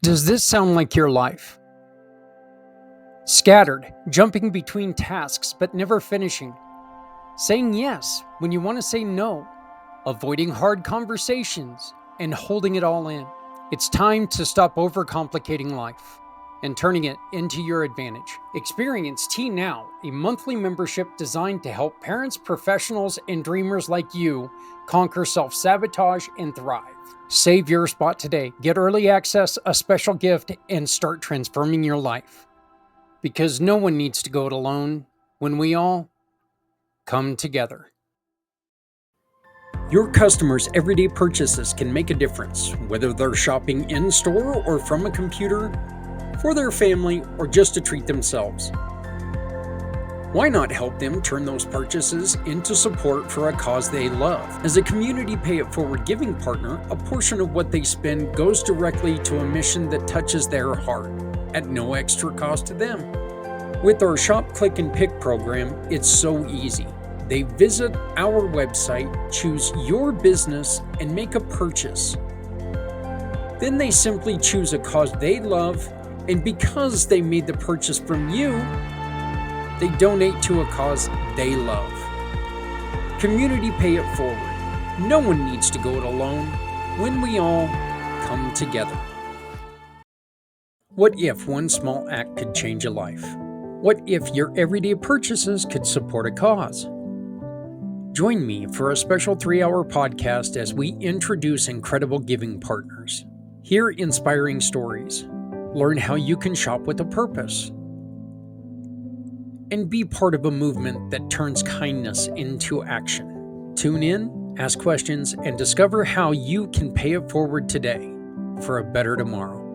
Does this sound like your life? Scattered, jumping between tasks but never finishing. Saying yes when you want to say no. Avoiding hard conversations and holding it all in. It's time to stop overcomplicating life and turning it into your advantage. Experience T Now, a monthly membership designed to help parents, professionals, and dreamers like you conquer self-sabotage and thrive. Save your spot today. Get early access, a special gift, and start transforming your life. Because no one needs to go it alone when we all come together. Your customers' everyday purchases can make a difference, whether they're shopping in store or from a computer, for their family, or just to treat themselves. Why not help them turn those purchases into support for a cause they love? As a Community Pay It Forward giving partner, a portion of what they spend goes directly to a mission that touches their heart, at no extra cost to them. With our Shop, Click, and Pick program, it's so easy. They visit our website, choose your business, and make a purchase. Then they simply choose a cause they love, and because they made the purchase from you, they donate to a cause they love. Community Pay It Forward. No one needs to go it alone when we all come together. What if one small act could change a life? What if your everyday purchases could support a cause? Join me for a special 3-hour podcast as we introduce incredible giving partners. Hear inspiring stories. Learn how you can shop with a purpose. And be part of a movement that turns kindness into action. Tune in, ask questions, and discover how you can pay it forward today for a better tomorrow.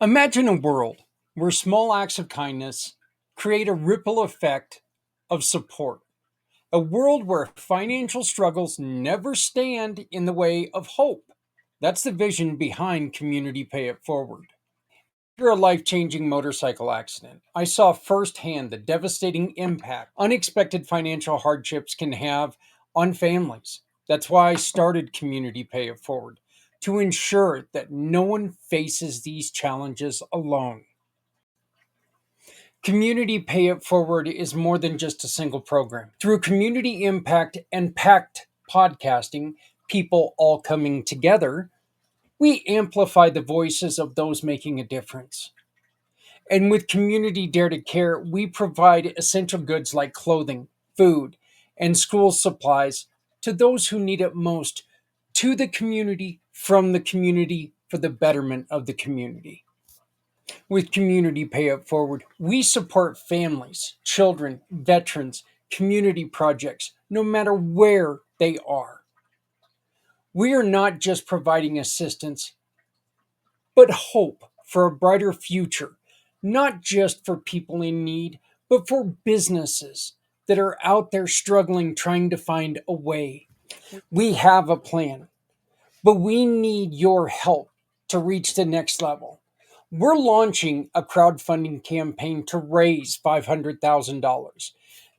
Imagine a world where small acts of kindness create a ripple effect of support. A world where financial struggles never stand in the way of hope. That's the vision behind Community Pay It Forward. After a life changing motorcycle accident, I saw firsthand the devastating impact unexpected financial hardships can have on families. That's why I started Community Pay It Forward, to ensure that no one faces these challenges alone. Community Pay It Forward is more than just a single program. Through Community Impact and PACT podcasting, people all coming together, we amplify the voices of those making a difference. And with Community Dare to Care, we provide essential goods like clothing, food, and school supplies to those who need it most, to the community, from the community, for the betterment of the community. With Community Pay It Forward, we support families, children, veterans, community projects, no matter where they are. We are not just providing assistance, but hope for a brighter future, not just for people in need, but for businesses that are out there struggling, trying to find a way. We have a plan, but we need your help to reach the next level. We're launching a crowdfunding campaign to raise $500,000.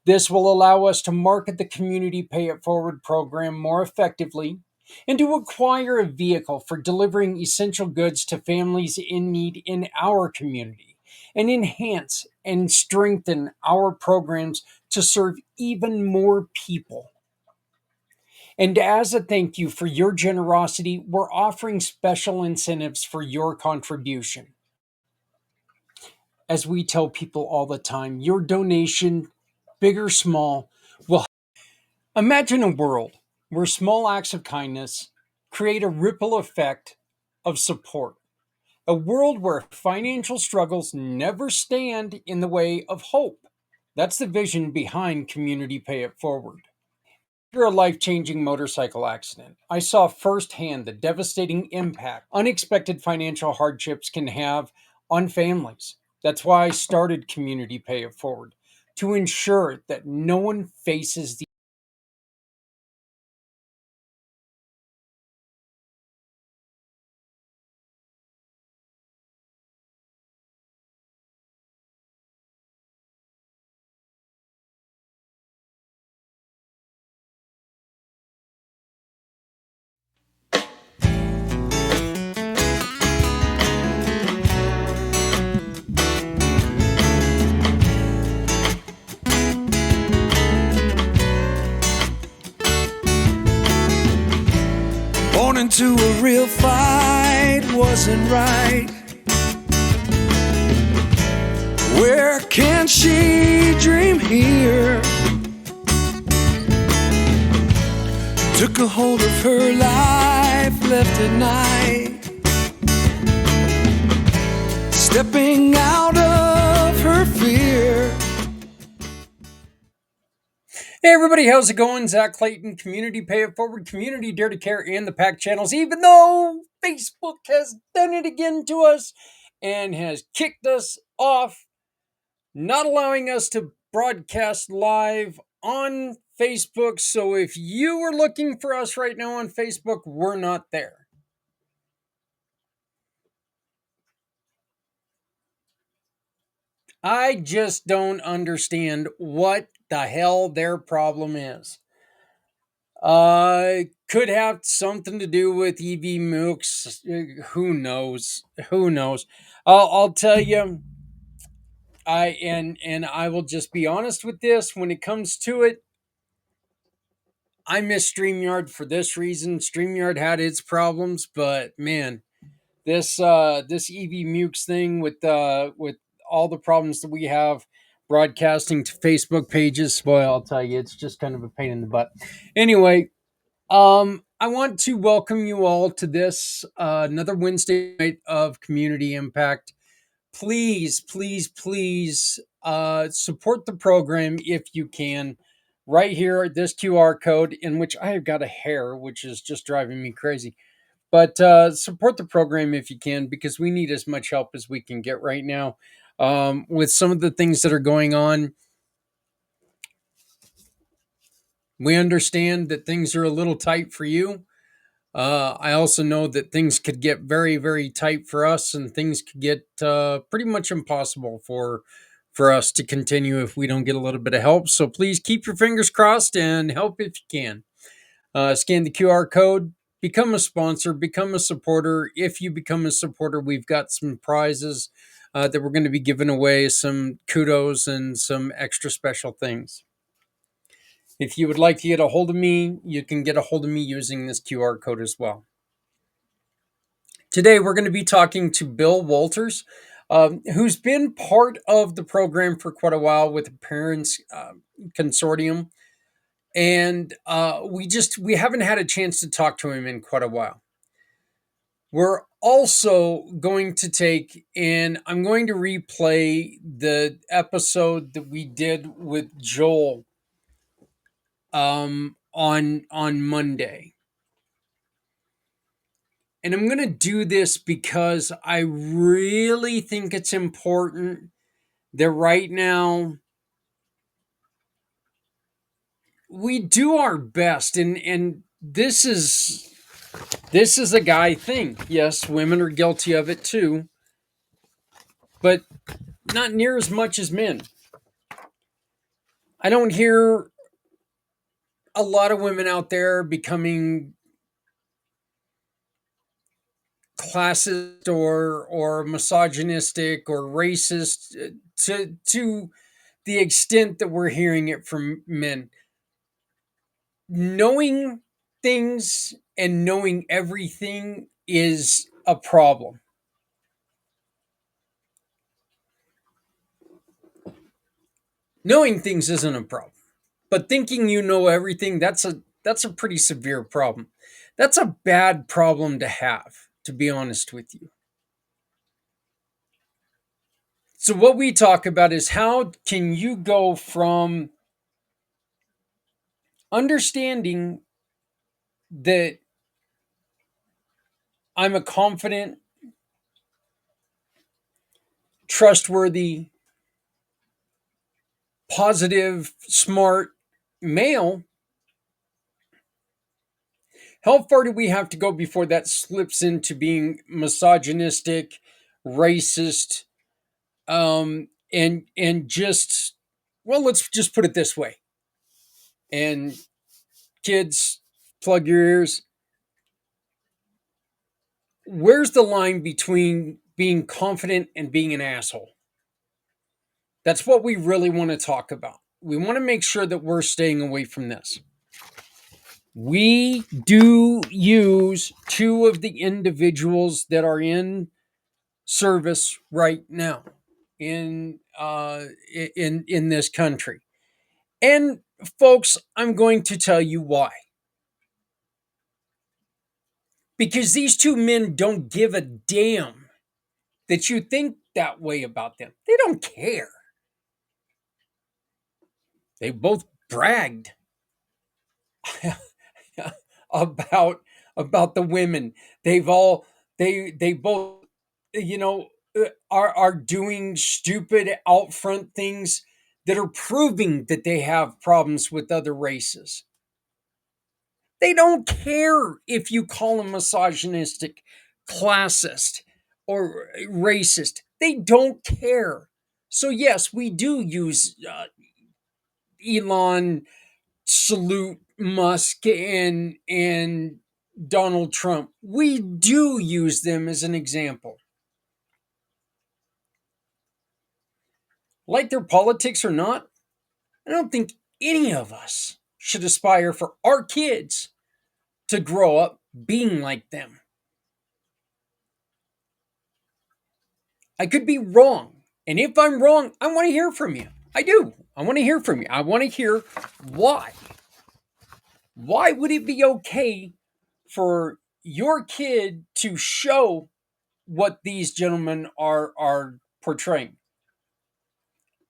This will allow us to market the Community Pay It Forward program more effectively and to acquire a vehicle for delivering essential goods to families in need in our community, and enhance and strengthen our programs to serve even more people. And as a thank you for your generosity, we're offering special incentives for your contribution. As we tell people all the time, your donation, big or small, will imagine a world where small acts of kindness create a ripple effect of support. A world where financial struggles never stand in the way of hope. That's the vision behind Community Pay It Forward. After a life changing motorcycle accident, I saw firsthand the devastating impact unexpected financial hardships can have on families. That's why I started Community Pay It Forward, to ensure that no one faces to a real fight wasn't right. Where can she dream here? Took a hold of her life, left at night, stepping out of her fear. Hey everybody, how's it going? Zach Clayton, Community Pay It Forward, Community Dare to Care, and the PACT channels. Even though Facebook has done it again to us and has kicked us off, not allowing us to broadcast live on Facebook. So if you are looking for us right now on Facebook, we're not there. I just don't understand what the hell their problem is. Could have something to do with EV MOOCs. Who knows? Who knows? I'll tell you. I will just be honest with this. When it comes to it, I miss StreamYard for this reason. StreamYard had its problems, but man, this EV MOOCs thing with all the problems that we have broadcasting to Facebook pages, boy, I'll tell you, it's just kind of a pain in the butt. Anyway, I want to welcome you all to this another Wednesday night of Community Impact. Please, please, please support the program if you can. Right here, this QR code, in which I have got a hair, which is just driving me crazy. But support the program if you can, because we need as much help as we can get right now with some of the things that are going on. We understand that things are a little tight for you. I also know that things could get very, very tight for us, and things could get pretty much impossible for us to continue if we don't get a little bit of help. So please keep your fingers crossed and help if you can. Scan the QR code, become a sponsor, become a supporter. If you become a supporter, we've got some prizes that we're going to be giving away, some kudos and some extra special things. If you would like to get a hold of me, you can get a hold of me using this QR code as well. Today, we're going to be talking to Bill Walters, who's been part of the program for quite a while with the Parents Consortium. And we haven't had a chance to talk to him in quite a while. We're also going to I'm going to replay the episode that we did with Joel on Monday. And I'm going to do this because I really think it's important that right now we do our best. And this is a guy thing. Yes, women are guilty of it too, but not near as much as men. I don't hear a lot of women out there becoming classist or misogynistic or racist to the extent that we're hearing it from men. Knowing things and knowing everything is a problem. Knowing things isn't a problem, but thinking you know everything, that's a pretty severe problem. That's a bad problem to have, to be honest with you. So what we talk about is how can you go from understanding that I'm a confident, trustworthy, positive, smart male. How far do we have to go before that slips into being misogynistic, racist, and just, well, let's just put it this way. And kids, plug your ears. Where's the line between being confident and being an asshole? That's what we really want to talk about. We want to make sure that we're staying away from this. We do use two of the individuals that are in service right now in in this country. And folks, I'm going to tell you why. Because these two men don't give a damn that you think that way about them. They don't care. They both bragged about the women. They've all they both you know are doing stupid out front things that are proving that they have problems with other races. They don't care if you call them misogynistic, classist, or racist. They don't care. So yes, we do use Elon, salute Musk, and Donald Trump. We do use them as an example. Like their politics or not, I don't think any of us should aspire for our kids to grow up being like them. I could be wrong. And if I'm wrong, I want to hear from you. I do. I want to hear from you. I want to hear why. Why would it be okay for your kid to show what these gentlemen are portraying?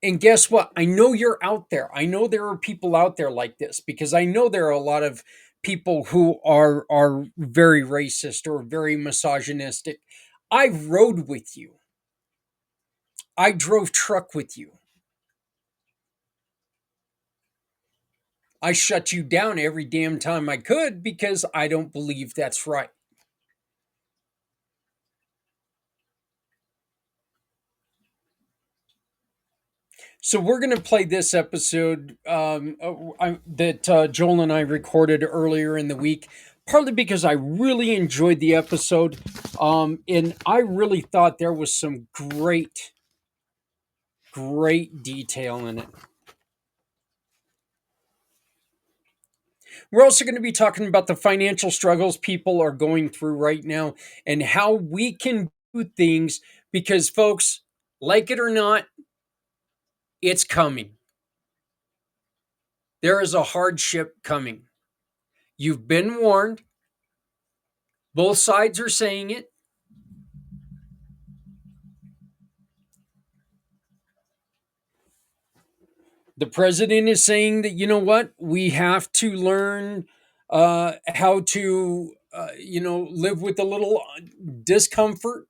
And guess what? I know you're out there. I know there are people out there like this because I know there are a lot of people who are very racist or very misogynistic. I rode with you. I drove truck with you. I shut you down every damn time I could because I don't believe that's right. So we're going to play this episode that Joel and I recorded earlier in the week, partly because I really enjoyed the episode, and I really thought there was some great detail in it. We're also going to be talking about the financial struggles people are going through right now and how we can do things because, folks, like it or not, it's coming. There is a hardship coming. You've been warned. Both sides are saying it. The president is saying that, you know what, we have to learn how to, live with a little discomfort.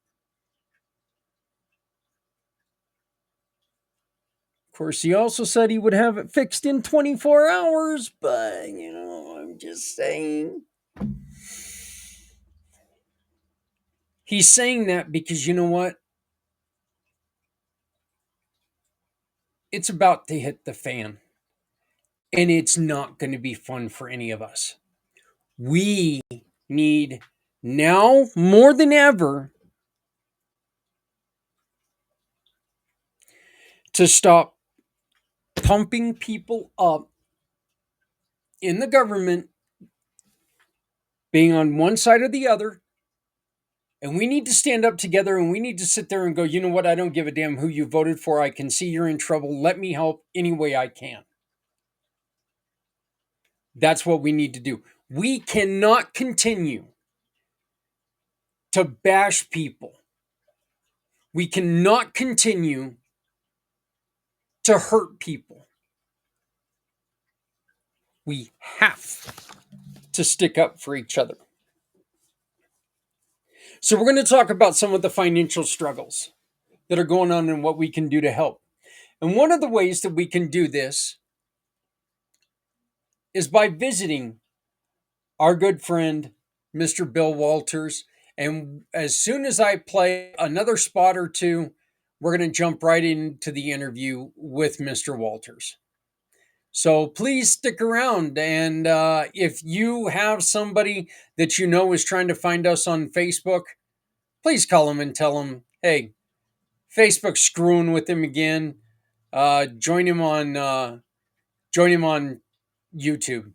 Of course, he also said he would have it fixed in 24 hours, but, I'm just saying. He's saying that because you know what? It's about to hit the fan. And it's not going to be fun for any of us. We need now more than ever to stop pumping people up in the government, being on one side or the other. And we need to stand up together and we need to sit there and go, you know what? I don't give a damn who you voted for. I can see you're in trouble. Let me help any way I can. That's what we need to do. We cannot continue to bash people. We cannot continue to hurt people. We have to stick up for each other. So, we're going to talk about some of the financial struggles that are going on and what we can do to help. And one of the ways that we can do this is by visiting our good friend, Mr. Bill Walters. And as soon as I play another spot or two, we're going to jump right into the interview with Mr. Walters. So please stick around. And if you have somebody that you know is trying to find us on Facebook, please call them and tell them, hey, Facebook's screwing with him again. Join him on YouTube.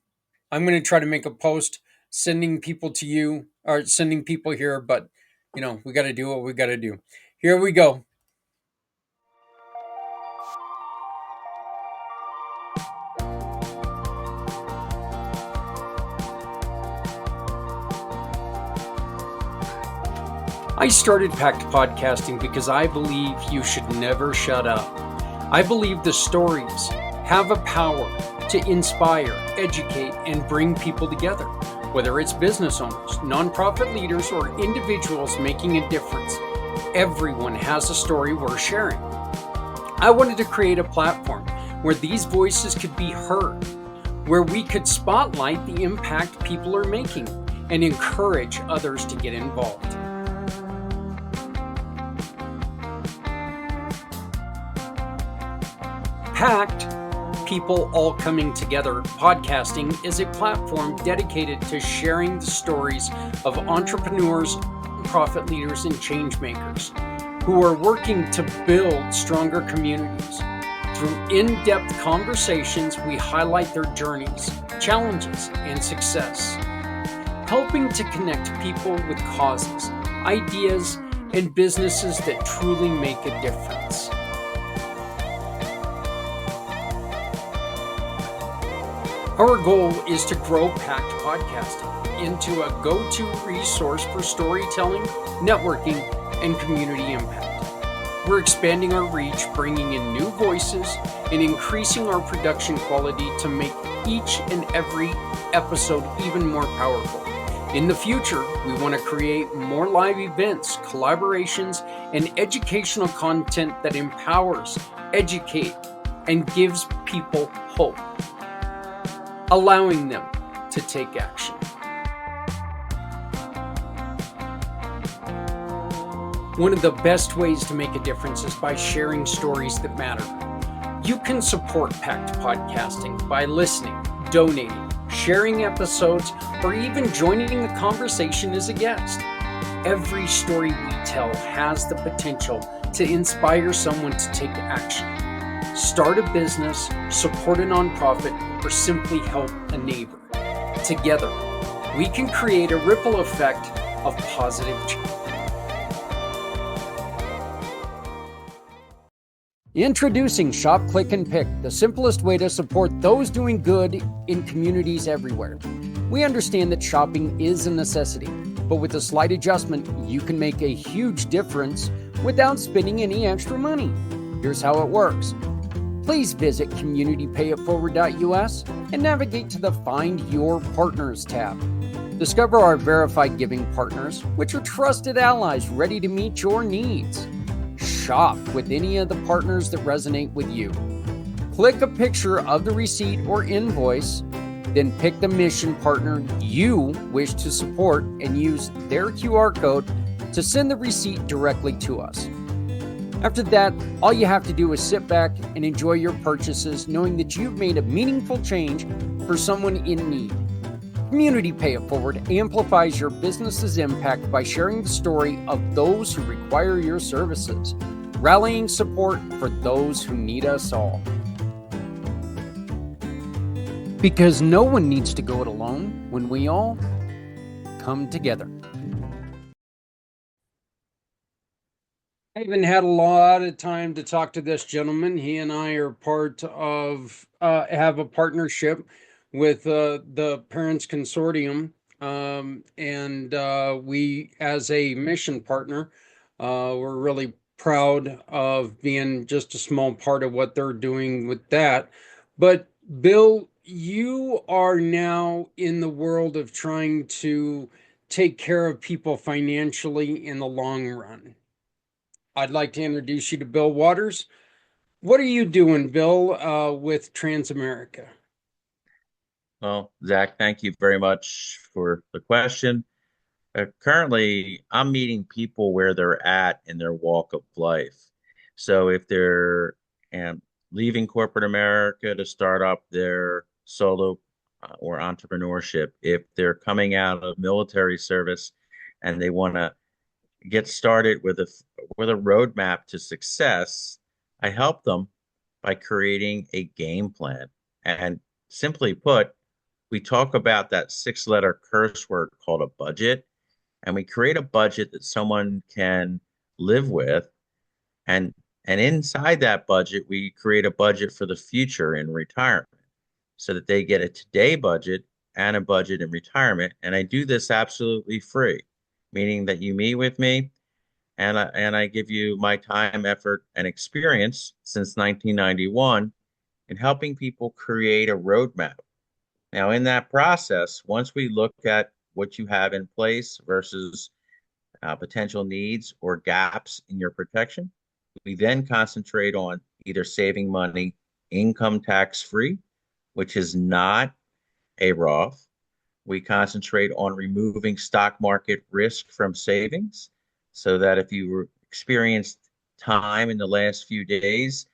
I'm going to try to make a post sending people to you or sending people here, but we got to do what we got to do. Here we go. I started IMpACT podcasting because I believe you should never shut up. I believe the stories have a power to inspire, educate, and bring people together. Whether it's business owners, nonprofit leaders, or individuals making a difference, everyone has a story worth sharing. I wanted to create a platform where these voices could be heard, where we could spotlight the impact people are making and encourage others to get involved. IMpACT, People All Coming Together podcasting, is a platform dedicated to sharing the stories of entrepreneurs, profit leaders, and change makers who are working to build stronger communities. Through in-depth conversations, we highlight their journeys, challenges, and success, helping to connect people with causes, ideas, and businesses that truly make a difference. Our goal is to grow IMpACT podcasting into a go-to resource for storytelling, networking, and community impact. We're expanding our reach, bringing in new voices, and increasing our production quality to make each and every episode even more powerful. In the future, we want to create more live events, collaborations, and educational content that empowers, educates, and gives people hope, allowing them to take action. One of the best ways to make a difference is by sharing stories that matter. You can support IMpACT podcasting by listening, donating, sharing episodes, or even joining the conversation as a guest. Every story we tell has the potential to inspire someone to take action, start a business, support a nonprofit, or simply help a neighbor. Together, we can create a ripple effect of positive change. Introducing Shop, Click, and Pick, the simplest way to support those doing good in communities everywhere. We understand that shopping is a necessity, but with a slight adjustment, you can make a huge difference without spending any extra money. Here's how it works. Please visit CommunityPayItForward.us and navigate to the Find Your Partners tab. Discover our verified giving partners, which are trusted allies ready to meet your needs. Shop with any of the partners that resonate with you. Click a picture of the receipt or invoice, then pick the mission partner you wish to support and use their QR code to send the receipt directly to us. After that, all you have to do is sit back and enjoy your purchases, knowing that you've made a meaningful change for someone in need. Community Pay It Forward amplifies your business's impact by sharing the story of those who require your services, rallying support for those who need us all. Because no one needs to go it alone when we all come together. I haven't had a lot of time to talk to this gentleman. He and I are part of, have a partnership with the Parents Consortium. And we, as a mission partner, we're really proud of being just a small part of what they're doing with that. But Bill, you are now in the world of trying to take care of people financially in the long run. I'd like to introduce you to Bill Waters. What are you doing, Bill, with Transamerica? Well, Zach, thank you very much for the question. Currently, I'm meeting people where they're at in their walk of life. So if they're leaving corporate America to start up their solo or entrepreneurship, if they're coming out of military service and they want to get started with a roadmap to success, I help them by creating a game plan. And simply put, we talk about that 6 letter curse word called a budget, and we create a budget that someone can live with. And inside that budget, we create a budget for the future in retirement so that they get a today budget and a budget in retirement. And I do this absolutely free, meaning that you meet with me and I give you my time, effort, and experience since 1991 in helping people create a roadmap. Now, in that process, once we look at what you have in place versus potential needs or gaps in your protection, we then concentrate on either saving money income tax free, which is not a Roth. We concentrate on removing stock market risk from savings so that if you experienced time in the last few days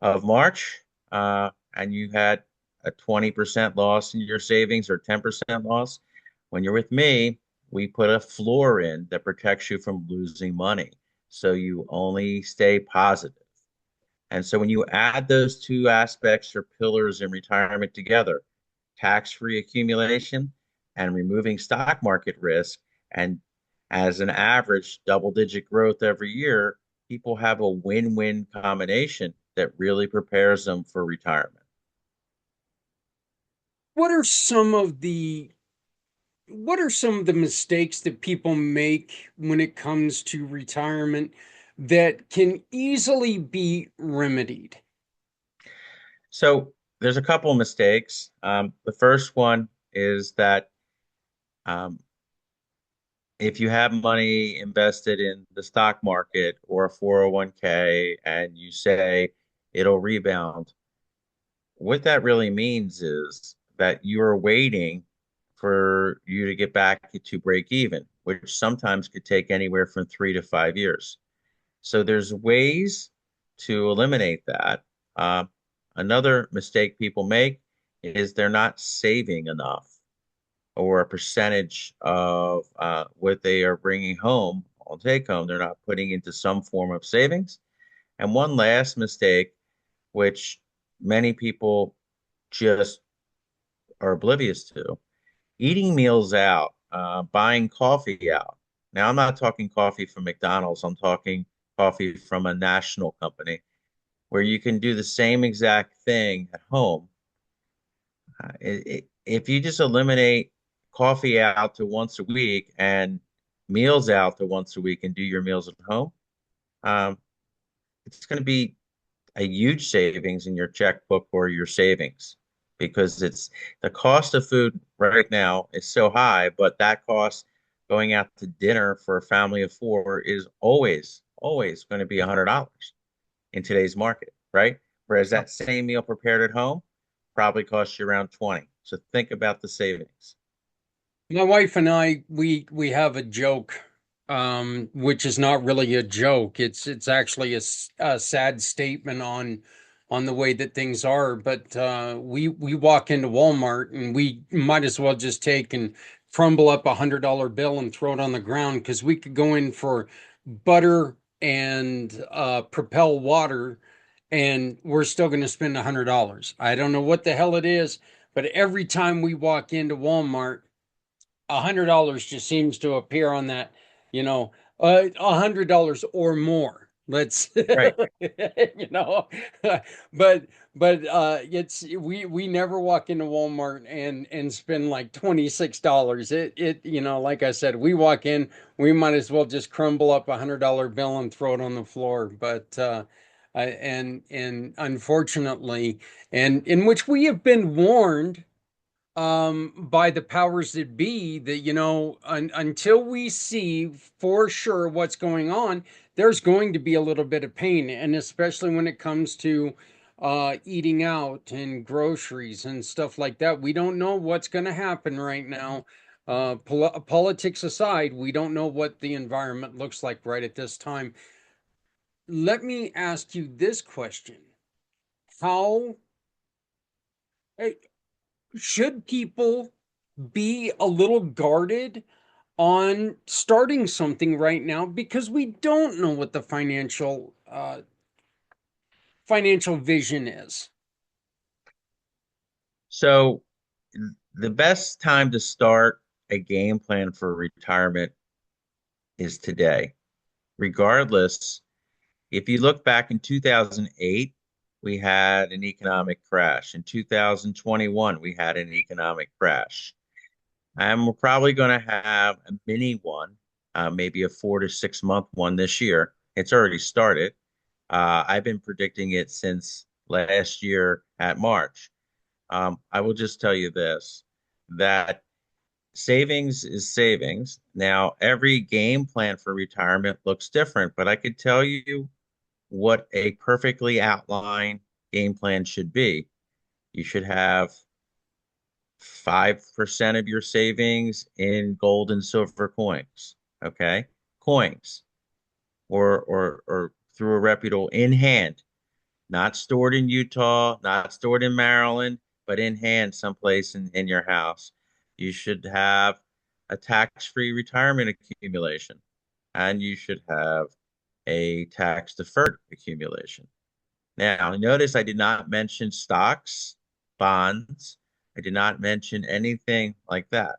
of March and you had a 20% loss in your savings or 10% loss, when you're with me, we put a floor in that protects you from losing money. So you only stay positive. And so when you add those two aspects or pillars in retirement together, tax-free accumulation and removing stock market risk, and as an average double-digit growth every year, people have a win-win combination that really prepares them for retirement. What are some of the mistakes that people make when it comes to retirement that can easily be remedied? So there's a couple of mistakes. The first one is that um, if you have money invested in the stock market or a 401k and you say it'll rebound, what that really means is that you are waiting for you to get back to break even, which sometimes could take anywhere from 3 to 5 years. So there's ways to eliminate that. Uh, Another mistake people make is they're not saving enough or a percentage of what they are bringing home on take home. They're not putting into some form of savings. And one last mistake, which many people just are oblivious to, eating meals out, buying coffee out. Now, I'm not talking coffee from McDonald's. I'm talking coffee from a national company where you can do the same exact thing at home. If you just eliminate coffee out to once a week and meals out to once a week and do your meals at home, um, it's going to be a huge savings in your checkbook or your savings because it's the cost of food right now is so high, but that cost going out to dinner for a family of four is always going to be $100 in today's market, right? Whereas that same meal prepared at home probably costs you around 20. So think about the savings. My wife and I, we have a joke, which is not really a joke. It's actually a sad statement on the way that things are. But we walk into Walmart and we might as well just take and crumble up $100 bill and throw it on the ground because we could go in for butter and Propel water, and we're still going to spend $100. I don't know what the hell it is, but every time we walk into Walmart, $100 just seems to appear on that, $100 or more. Let's, Right. you know, but it's we never walk into Walmart and spend like $26. Like I said, we walk in, we might as well just crumble up $100 bill and throw it on the floor. But and unfortunately, and in which we have been warned by the powers that be that until we see for sure what's going on, there's going to be a little bit of pain, and especially when it comes to eating out and groceries and stuff like that. We don't know what's going to happen right now. Politics aside, we don't know what the environment looks like right at this time. Let me ask you this question: how eh, should people be a little guarded on starting something right now because we don't know what the financial vision is? So The best time to start a game plan for retirement is today. Regardless, if you look back in 2008, we had an economic crash. In 2021, we had an economic crash. And we're probably going to have a mini one, maybe a 4 to 6 month one this year. It's already started. I've been predicting it since last year at March. I will just tell you this, that savings is savings. Now, every game plan for retirement looks different, but I could tell you what a perfectly outlined game plan should be. You should have 5% of your savings in gold and silver coins. Okay. Coins or through a reputable in hand, not stored in Utah, not stored in Maryland, but in hand someplace in your house. You should have a tax-free retirement accumulation, and you should have a tax-deferred accumulation. Now, notice I did not mention stocks, bonds. I did not mention anything like that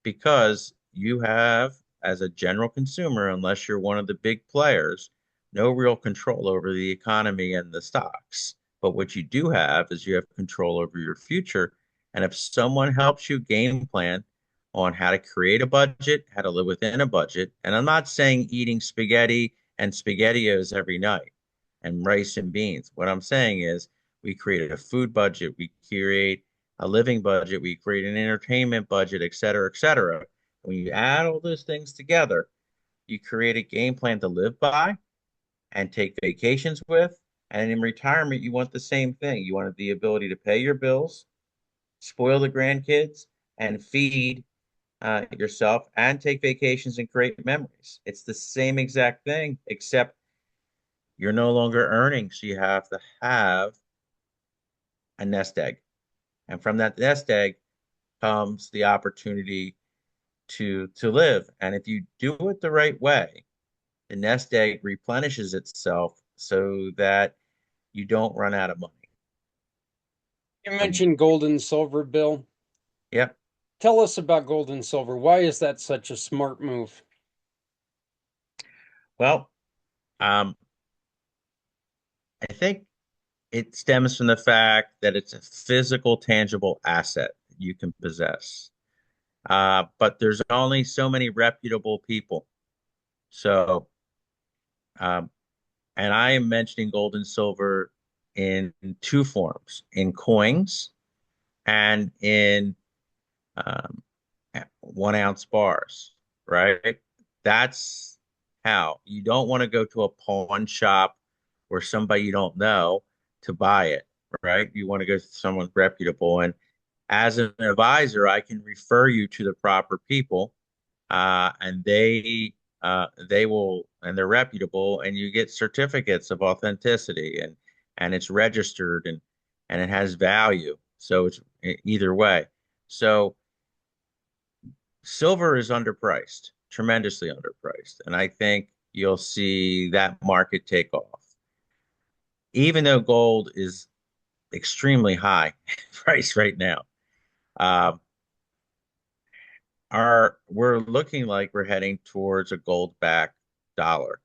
because you have, as a general consumer, unless you're one of the big players, no real control over the economy and the stocks. But what you do have is you have control over your future. And if someone helps you game plan on how to create a budget, how to live within a budget, and I'm not saying eating spaghetti and SpaghettiOs every night and rice and beans. What I'm saying is we create a food budget, we create a living budget, we create an entertainment budget, et cetera, et cetera. When you add all those things together, you create a game plan to live by and take vacations with. And in retirement, you want the same thing. You want the ability to pay your bills, spoil the grandkids, and feed yourself and take vacations and create memories. It's the same exact thing, except you're no longer earning. So you have to have a nest egg. And from that nest egg comes the opportunity to live. And if you do it the right way, the nest egg replenishes itself so that you don't run out of money. You And mentioned gold and silver, Bill. yep. Tell us about gold and silver. Why is that such a smart move? Well, um, I think it stems from the fact that it's a physical, tangible asset you can possess. But there's only so many reputable people. So, um, and I am mentioning gold and silver in two forms, in coins and in um, 1 ounce bars, right? That's how you don't want to go to a pawn shop or somebody you don't know to buy it, right? You want to go to someone reputable. And as an advisor, I can refer you to the proper people, and they will, and they're reputable, and you get certificates of authenticity, and it's registered and it has value. So it's either way. So silver is underpriced, tremendously underpriced, and I think you'll see that market take off. Even though gold is extremely high price right now, um, we're looking like we're heading towards a gold-backed dollar,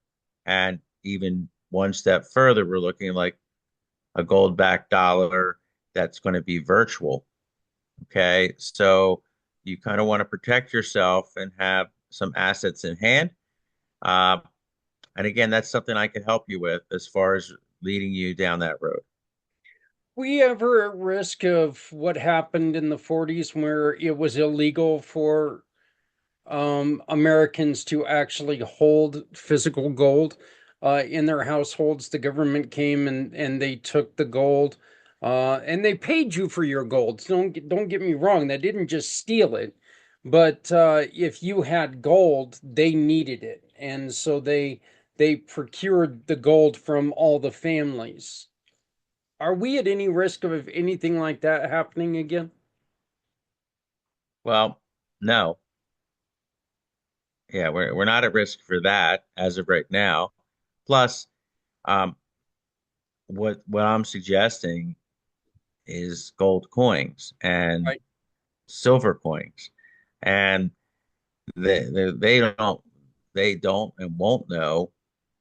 and even one step further, we're looking like a gold-backed dollar that's going to be virtual. Okay, so you kind of want to protect yourself and have some assets in hand. Uh, and again, that's something I can help you with as far as leading you down that road. We ever at risk of what happened in the 40s where it was illegal for Americans to actually hold physical gold in their households? The government came and they took the gold and they paid you for your gold. Don't get me wrong. They didn't just steal it, but if you had gold, they needed it, and so they procured the gold from all the families. Are we at any risk of anything like that happening again? Well, no, yeah, we're not at risk for that as of right now. Plus, um, what I'm suggesting is gold coins, and Right. silver coins, and they don't and won't know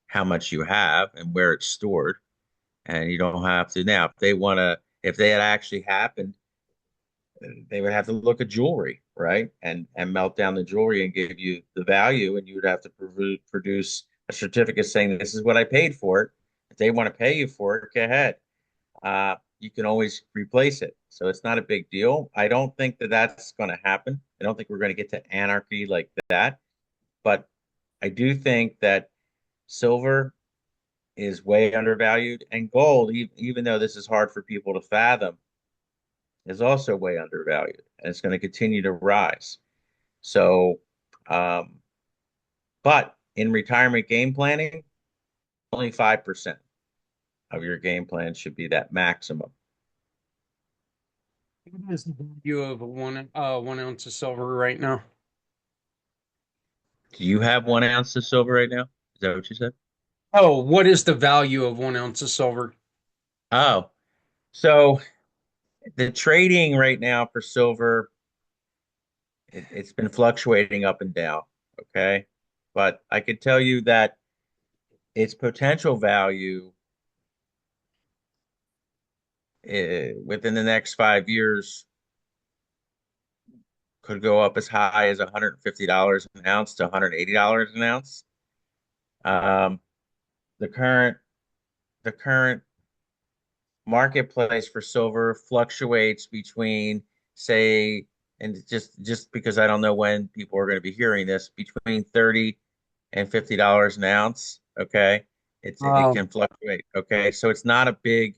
how much you have and where it's stored, and you don't have to now. If they had actually happened, they would have to look at jewelry, right? And melt down the jewelry and give you the value, and you would have to produce a certificate saying this is what I paid for it. If they want to pay you for it, go ahead. You can always replace it. So it's not a big deal. I don't think that that's going to happen. I don't think we're going to get to anarchy like that. But I do think that silver is way undervalued, and gold, even though this is hard for people to fathom, is also way undervalued, and it's going to continue to rise. So, um, but in retirement game planning, only 5% of your game plan should be that maximum. What is the value of a 1 ounce of silver right now? Do you have 1 ounce of silver right now? Is that what you said? Oh, what is the value of 1 ounce of silver? Oh, so the trading right now for silver, it's been fluctuating up and down. Okay. But I could tell you that its potential value within the next 5 years could go up as high as $150 an ounce to $180 an ounce. Um, the current the current marketplace for silver fluctuates between, say, and just because I don't know when people are going to be hearing this, between 30 and $50 an ounce. Okay. It Um, can fluctuate. Okay. So it's not a big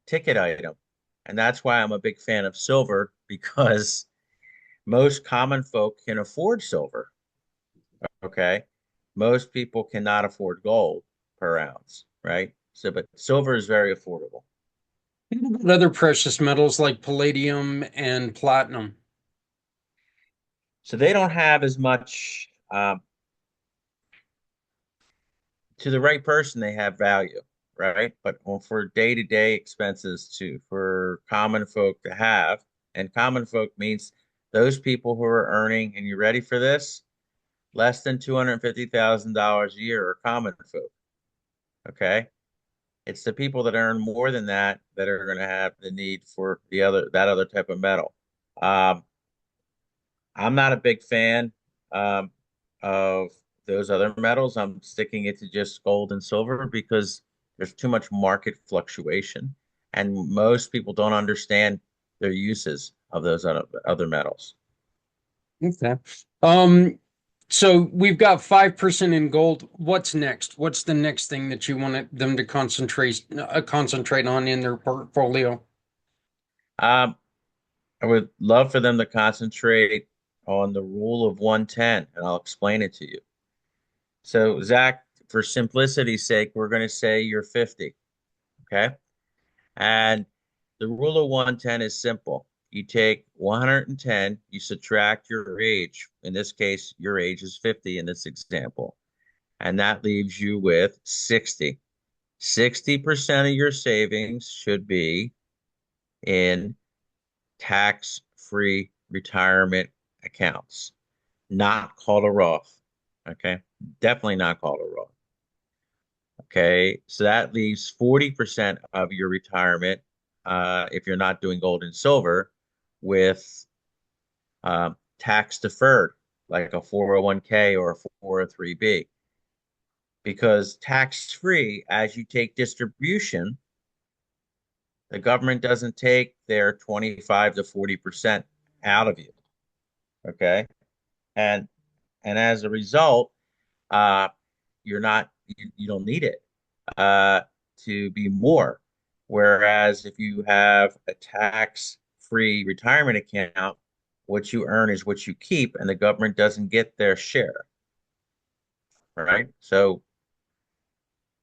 ticket item. And that's why I'm a big fan of silver, because most common folk can afford silver. Okay. Most people cannot afford gold per ounce, right? So, but silver is very affordable. what about other precious metals like palladium and platinum? So they don't have as much, to the right person, they have value, right? But for day-to-day expenses for common folk to have, and common folk means those people who are earning, and you ready for this, less than $250,000 a year are common folk. Okay. It's the people that earn more than that are going to have the need for that other type of metal. Um, I'm not a big fan um, of those other metals. I'm sticking it to just gold and silver because there's too much market fluctuation, and most people don't understand their uses of those other metals. Okay. Um, so we've got 5% in gold. What's next? What's the next thing that you want them to concentrate on in their portfolio? Um, I would love for them to concentrate on the rule of 110, and I'll explain it to you. So, Zach, for simplicity's sake, we're going to say you're 50. Okay. And the rule of 110 is simple. You take 110, you subtract your age. In this case, your age is 50 in this example. And that leaves you with 60. 60% of your savings should be in tax-free retirement accounts, not called a Roth. Okay. Definitely not called a Roth. Okay. So that leaves 40% of your retirement, if you're not doing gold and silver, with tax deferred, like a 401k or a 403b. Because tax free, as you take distribution, the government doesn't take their 25 to 40% out of you. Okay. And as a result, uh, you don't need it uh, to be more. Whereas if you have a tax-free retirement account, what you earn is what you keep, and the government doesn't get their share, right? So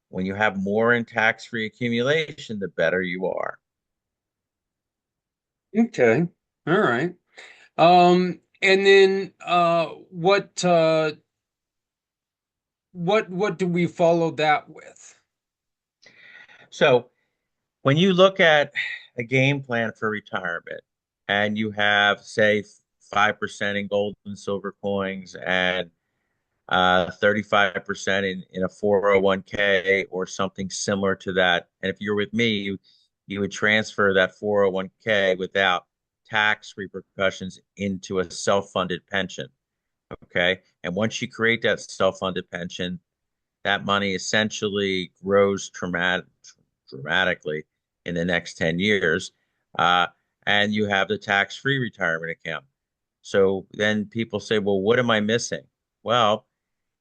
when you have more in tax-free accumulation, the better you are. Okay. All right. And then what do we follow that with? So when you look at a game plan for retirement and you have, say, 5% in gold and silver coins and 35% in a 401k or something similar to that. And if you're with me, you would transfer that 401k without tax repercussions into a self-funded pension. Okay. And once you create that self-funded pension, that money essentially grows dramatically in the next 10 years. Uh, and you have the tax-free retirement account. So then people say, well, what am I missing? Well,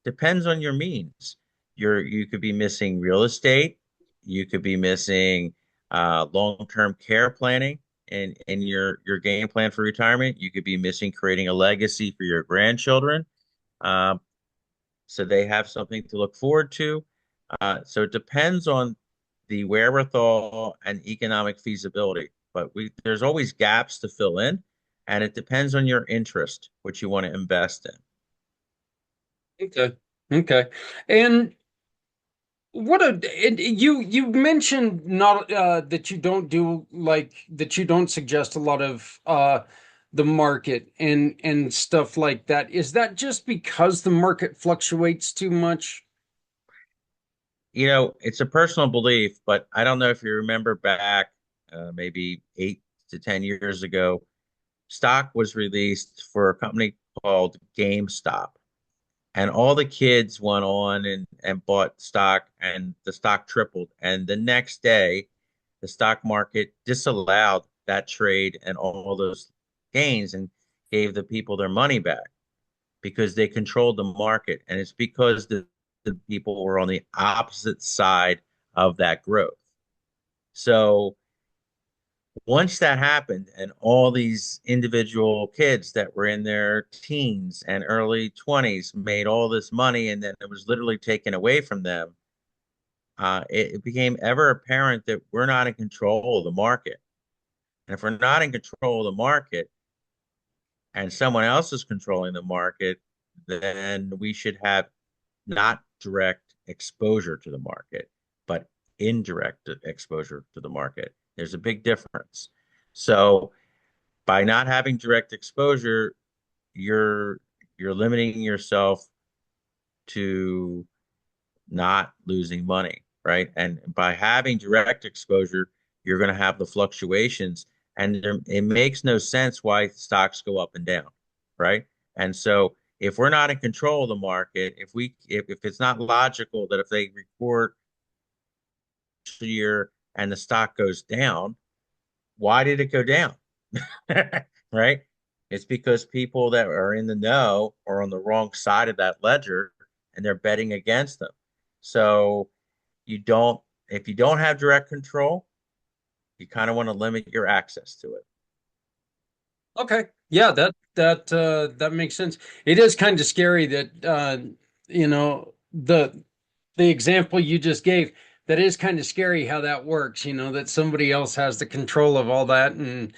depends on your means. You could be missing real estate. You could be missing long-term care planning and your game plan for retirement. You could be missing creating a legacy for your grandchildren. Um, so they have something to look forward to. So it depends on the wherewithal and economic feasibility, but there's always gaps to fill in, and it depends on your interest, what you want to invest in. Okay. Okay. And you mentioned not that you don't do like that you don't suggest a lot of the market and stuff like that. Is that just because the market fluctuates too much? It's a personal belief, but I don't know if you remember back maybe 8 to 10 years ago, stock was released for a company called GameStop. And all the kids went on and bought stock, and the stock tripled. And the next day, the stock market disallowed that trade and all those gains and gave the people their money back because they controlled the market. And it's because the people were on the opposite side of that growth. So once that happened, and all these individual kids that were in their teens and early 20s made all this money, and then it was literally taken away from them, it became ever apparent that we're not in control of the market. And if we're not in control of the market and someone else is controlling the market, then we should have not direct exposure to the market, but indirect exposure to the market. There's a big difference. So by not having direct exposure, you're limiting yourself to not losing money, right? And by having direct exposure, you're going to have the fluctuations, and it makes no sense why stocks go up and down, right? And so if we're not in control of the market, if it's not logical that if they record a year and the stock goes down, why did it go down? Right? It's because people that are in the know are on the wrong side of that ledger and they're betting against them. So you don't, if you don't have direct control, you kind of want to limit your access to it. Okay. Yeah, that makes sense. It is kind of scary that you know, the example you just gave, that is kind of scary how that works, that somebody else has the control of all that and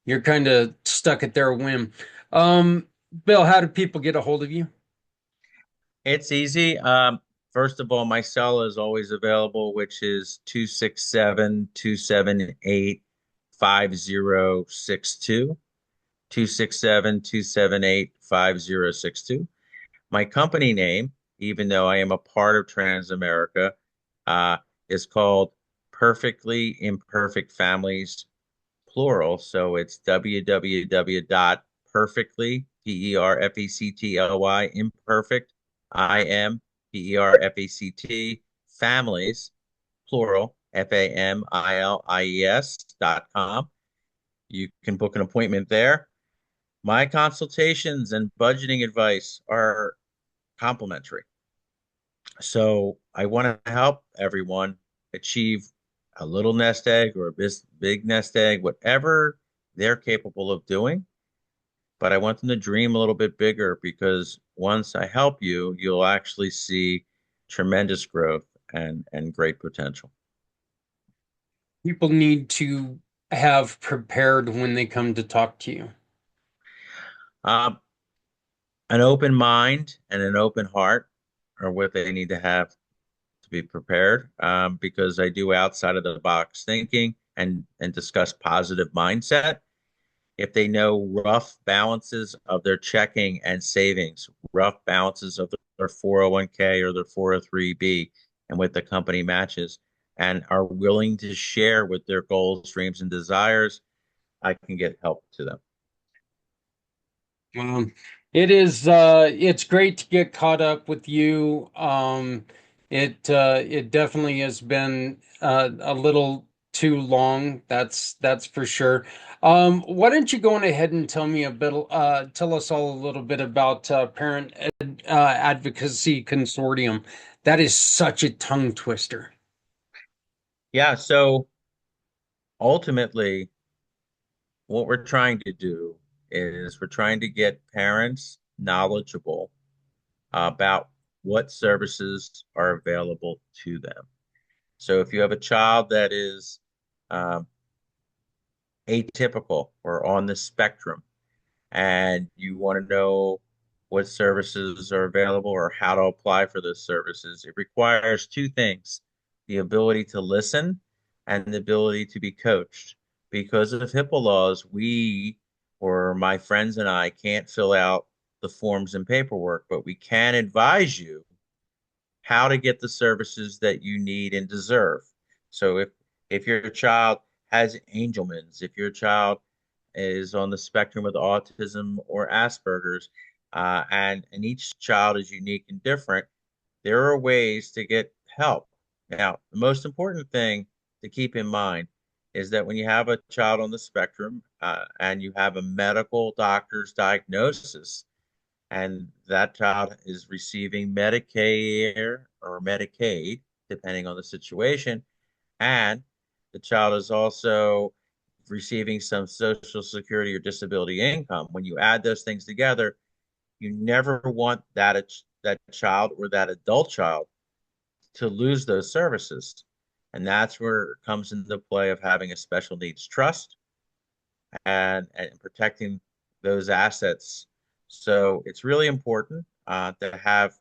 you're kind of stuck at their whim. Bill, how do people get a hold of you? It's easy. First of all, my cell is always available, which is 267-278-5062. 267-278-5062. My company name, even though I am a part of Transamerica, uh, is called Perfectly Imperfect Families, plural. So it's www.perfectly, perfectly, imperfect, IMPERFECT, families, plural, FAMILIES.com. You can book an appointment there. My consultations and budgeting advice are complimentary. So I want to help everyone achieve a little nest egg or a big nest egg, whatever they're capable of doing. But I want them to dream a little bit bigger because once I help you, you'll actually see tremendous growth and great potential. People need to have prepared when they come to talk to you. Um, an open mind and an open heart are what they need to have to be prepared, because I do outside of the box thinking and discuss positive mindset. if they know rough balances of their checking and savings, rough balances of their 401k or their 403b, and what the company matches, and are willing to share with their goals, dreams, and desires, I can get help to them. Well, it's great to get caught up with you. It definitely has been a little too long. That's for sure. Why don't you go on ahead and tell us all a little bit about Advocacy Consortium. That is such a tongue twister. Yeah, so ultimately, what we're trying to do is we're trying to get parents knowledgeable about what services are available to them. So if you have a child that is um, atypical or on the spectrum, and you want to know what services are available or how to apply for those services, it requires two things: the ability to listen and the ability to be coached. Because of HIPAA laws, we, or my friends and I, can't fill out the forms and paperwork, but we can advise you how to get the services that you need and deserve. So if your child has Angelman's, if your child is on the spectrum with autism or Asperger's, and each child is unique and different, there are ways to get help. Now, the most important thing to keep in mind is that when you have a child on the spectrum and you have a medical doctor's diagnosis, and that child is receiving Medicare or Medicaid, depending on the situation, and the child is also receiving some Social Security or disability income. When you add those things together, you never want that child or that adult child to lose those services. And that's where it comes into play of having a special needs trust and protecting those assets. So it's really important to have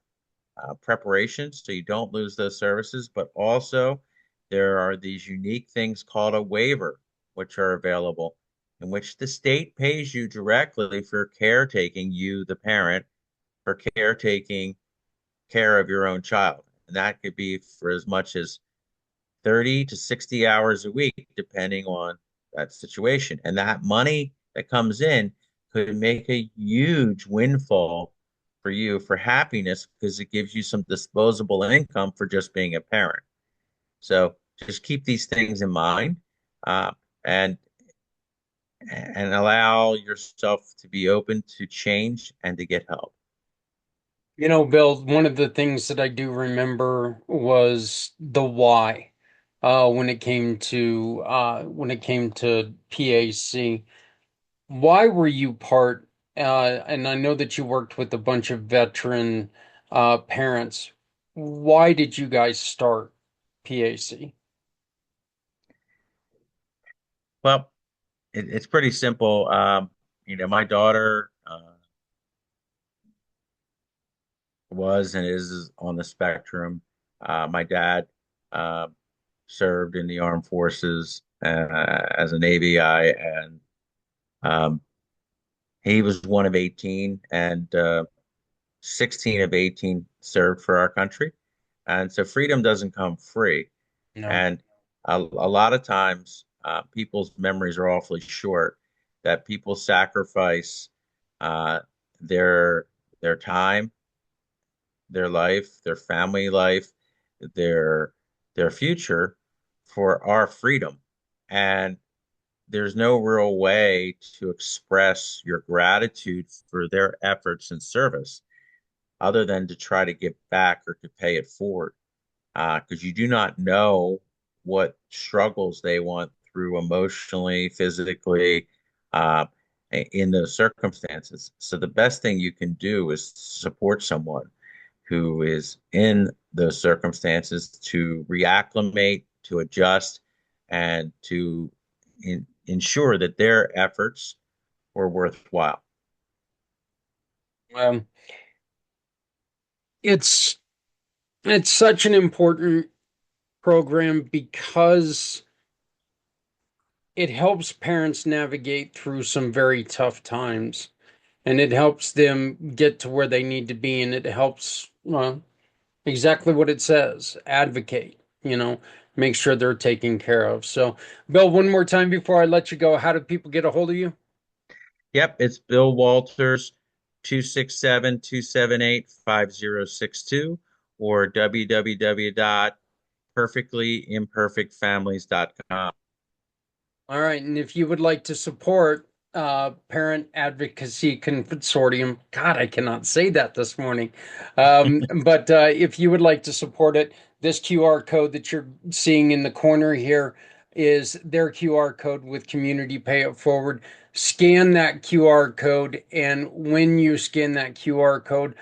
preparation so you don't lose those services, but also there are these unique things called a waiver, which are available, in which the state pays you directly for caretaking, you, the parent, for caretaking care of your own child. And that could be for as much as 30 to 60 hours a week, depending on that situation. And that money that comes in could make a huge windfall for you for happiness because it gives you some disposable income for just being a parent. So just keep these things in mind uh, and and allow yourself to be open to change and to get help. You know, Bill, one of the things that I do remember was the why when it came to PAC. Why were you part and I know that you worked with a bunch of veteran parents. Why did you guys start PAC? Well, it's pretty simple. My daughter was and is on the spectrum. My dad uh, served in the armed forces as a Navy guy, and um, he was one of 18, and 16 of 18 served for our country. And so freedom doesn't come free. No. And a lot of times, people's memories are awfully short, that people sacrifice uh, their their time, their life, their family life, their their future for our freedom. And there's no real way to express your gratitude for their efforts and service other than to try to give back or to pay it forward. Because you do not know what struggles they went through emotionally, physically, uh, in those circumstances. So the best thing you can do is support someone who is in those circumstances to reacclimate, to adjust, and to ensure that their efforts were worthwhile. Um, it's it's such an important program because it helps parents navigate through some very tough times, and it helps them get to where they need to be, and it helps, well, exactly what it says, advocate, make sure they're taken care of. So, Bill, one more time before I let you go, how do people get a hold of you? Yep, it's Bill Walters, 267-278-5062, or www.perfectlyimperfectfamilies.com. All right, and if you would like to support Parent Advocacy Consortium, God, I cannot say that this morning. But if you would like to support it, this QR code that you're seeing in the corner here is their QR code with Community Pay It Forward. Scan that QR code, and when you scan that QR code,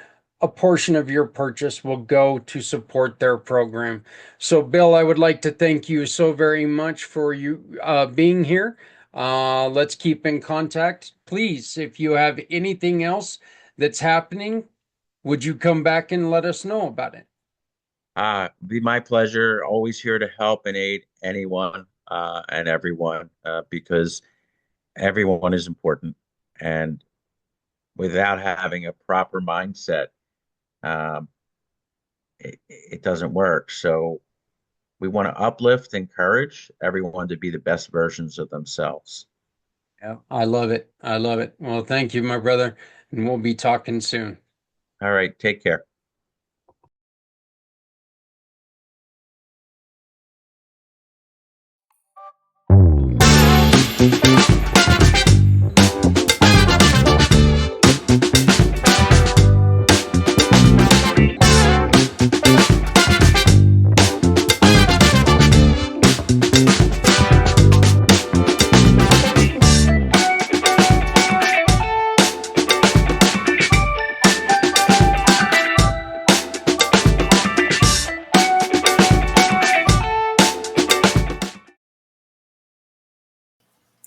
a portion of your purchase will go to support their program. So, Bill, I would like to thank you so very much for you being here. Let's keep in contact. Please, if you have anything else that's happening, would you come back and let us know about it? Be my pleasure. Always here to help and aid anyone and everyone because everyone is important. And without having a proper mindset, um, it doesn't work. So we want to uplift, encourage everyone to be the best versions of themselves. Yeah, I love it. I love it. Well, thank you, my brother, and we'll be talking soon. All right, take care.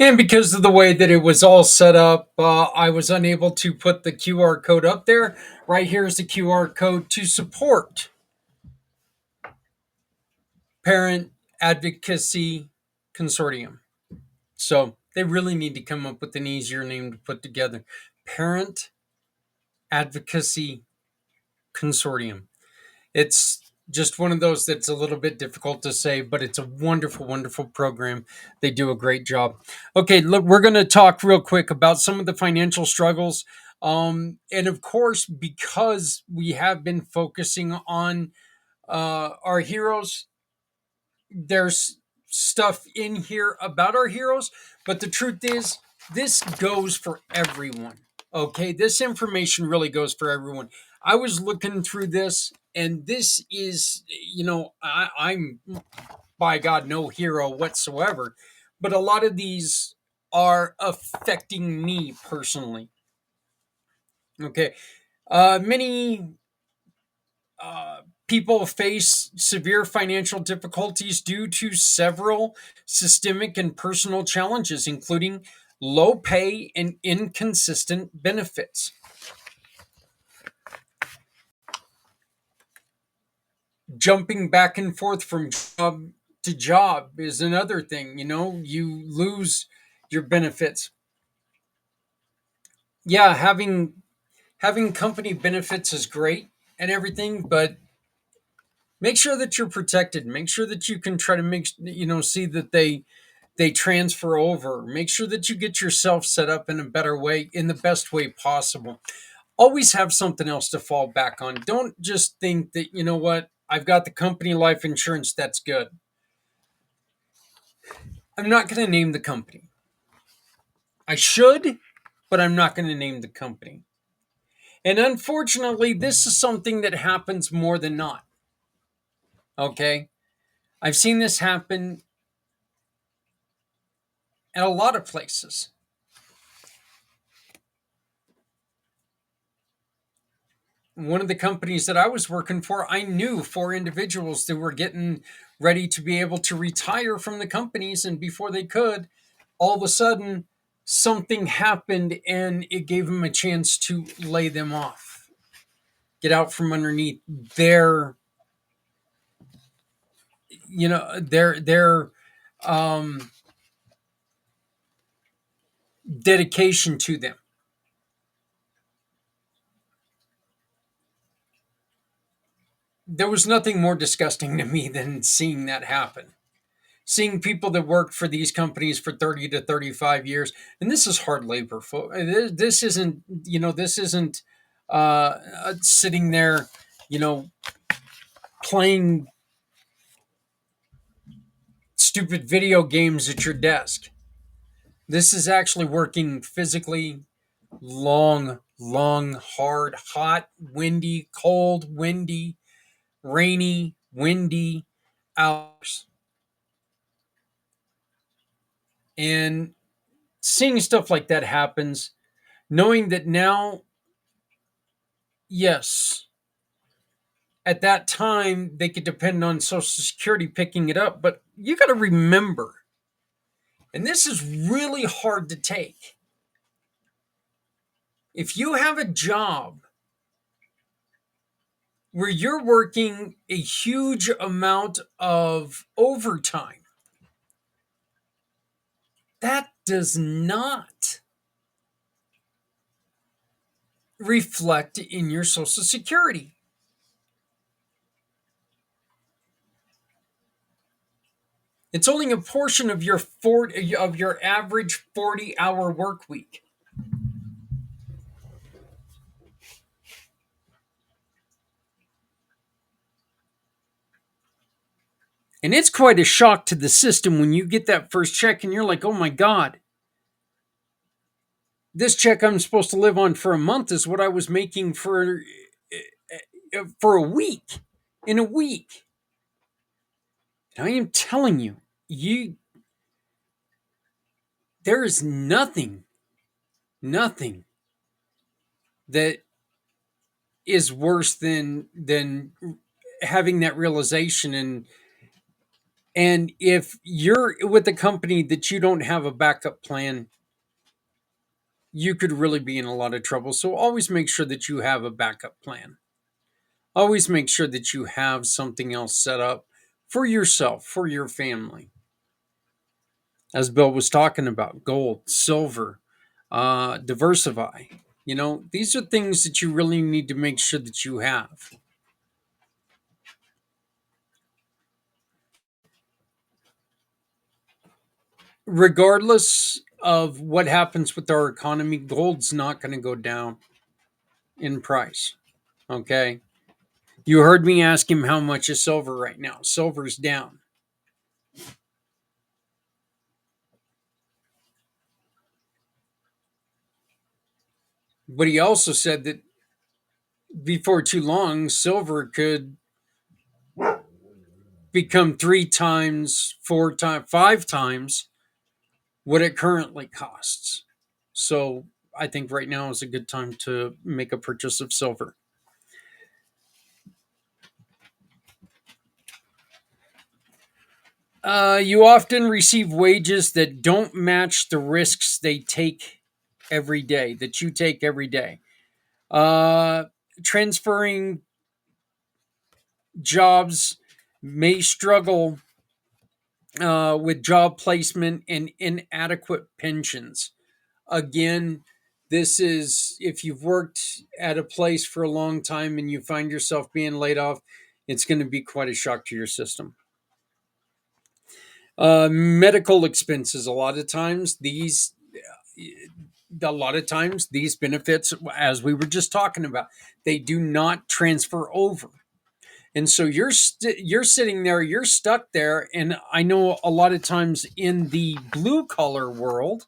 And because of the way that it was all set up, I was unable to put the QR code up there. Right here is the QR code to support Parent Advocacy Consortium. So they really need to come up with an easier name to put together. Parent Advocacy Consortium. It's just one of those that's a little bit difficult to say, but it's a wonderful, wonderful program. They do a great job. Okay, look, we're going to talk real quick about some of the financial struggles. And of course, because we have been focusing on our heroes, there's stuff in here about our heroes, but the truth is, this goes for everyone. Okay, this information really goes for everyone. I was looking through this, and this is, I'm by God no hero whatsoever, but a lot of these are affecting me personally. Okay, many people face severe financial difficulties due to several systemic and personal challenges, including low pay and inconsistent benefits. Jumping back and forth from job to job is another thing. You lose your benefits. Yeah, having company benefits is great and everything, but make sure that you're protected. Make sure that you can try to see that they transfer over. Make sure that you get yourself set up in a better way, in the best way possible. Always have something else to fall back on. Don't just think that, you know what, I've got the company life insurance, that's good. I'm not going to name the company. I should, but I'm not going to name the company. And unfortunately, this is something that happens more than not. Okay? I've seen this happen at a lot of places. One of the companies that I was working for, I knew 4 individuals that were getting ready to be able to retire from the companies. And before they could, all of a sudden, something happened and it gave them a chance to lay them off, get out from underneath their, their, um, dedication to them. There was nothing more disgusting to me than seeing that happen. Seeing people that worked for these companies for 30 to 35 years, and this is hard labor. This isn't, this isn't sitting there, playing stupid video games at your desk. This is actually working physically long, long, hard, hot, windy, cold, windy, rainy, windy hours. And seeing stuff like that happens, knowing that now, yes, at that time they could depend on Social Security picking it up, but you got to remember, and this is really hard to take. If you have a job where you're working a huge amount of overtime, that does not reflect in your Social Security. It's only a portion of your average 40-hour work week. And it's quite a shock to the system when you get that first check and you're like, oh my God, this check I'm supposed to live on for a month is what I was making for a week. In a week. And I am telling you, there is nothing that is worse than having that realization. And if you're with a company that you don't have a backup plan, you could really be in a lot of trouble. So always make sure that you have a backup plan. Always make sure that you have something else set up for yourself, for your family. As Bill was talking about, gold, silver, diversify. These are things that you really need to make sure that you have. Regardless of what happens with our economy, gold's not going to go down in price. Okay. You heard me ask him how much is silver right now. Silver's down. But he also said that before too long, silver could become 3 times, 4 times, 5 times what it currently costs. So I think right now is a good time to make a purchase of silver. You often receive wages that don't match the risks they take every day, that you take every day. Transferring jobs may struggle with job placement and inadequate pensions. Again, this is if you've worked at a place for a long time and you find yourself being laid off, it's going to be quite a shock to your system. Medical expenses, a lot of times these benefits, as we were just talking about, they do not transfer over. And so you're sitting there, you're stuck there. And I know a lot of times in the blue collar world,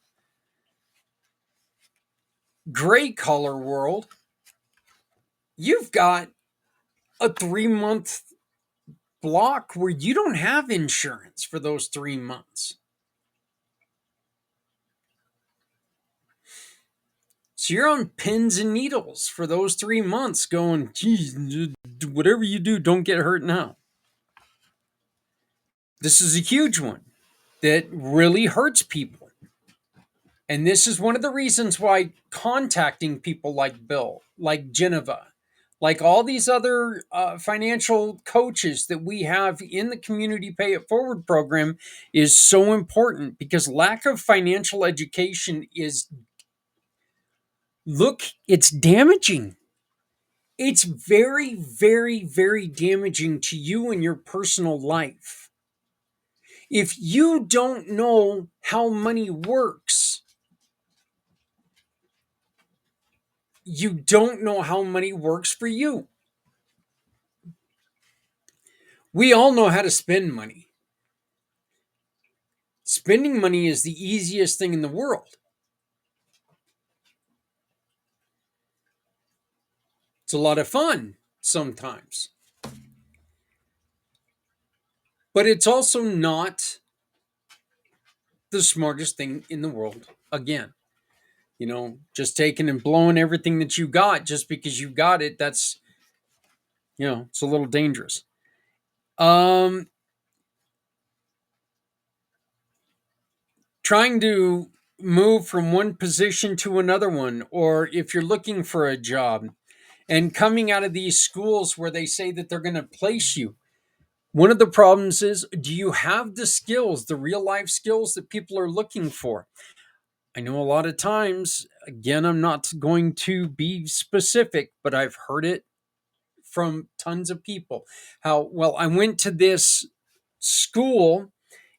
gray collar world, you've got a 3-month block where you don't have insurance for those 3 months. So you're on pins and needles for those 3 months going, geez, whatever you do, don't get hurt now. This is a huge one that really hurts people. And this is one of the reasons why contacting people like Bill, like Geneva, like all these other financial coaches that we have in the Community Pay It Forward program, is so important, because lack of financial education is, look, it's damaging. It's very, very, very damaging to you and your personal life. If you don't know how money works, you don't know how money works for you. We all know how to spend money. Spending money is the easiest thing in the world. It's a lot of fun sometimes. But it's also not the smartest thing in the world. Again, just taking and blowing everything that you got just because you got it, that's, it's a little dangerous. Trying to move from one position to another one, or if you're looking for a job and coming out of these schools where they say that they're going to place you, one of the problems is, do you have the skills, the real life skills that people are looking for? I know a lot of times, again, I'm not going to be specific, but I've heard it from tons of people. How, well, I went to this school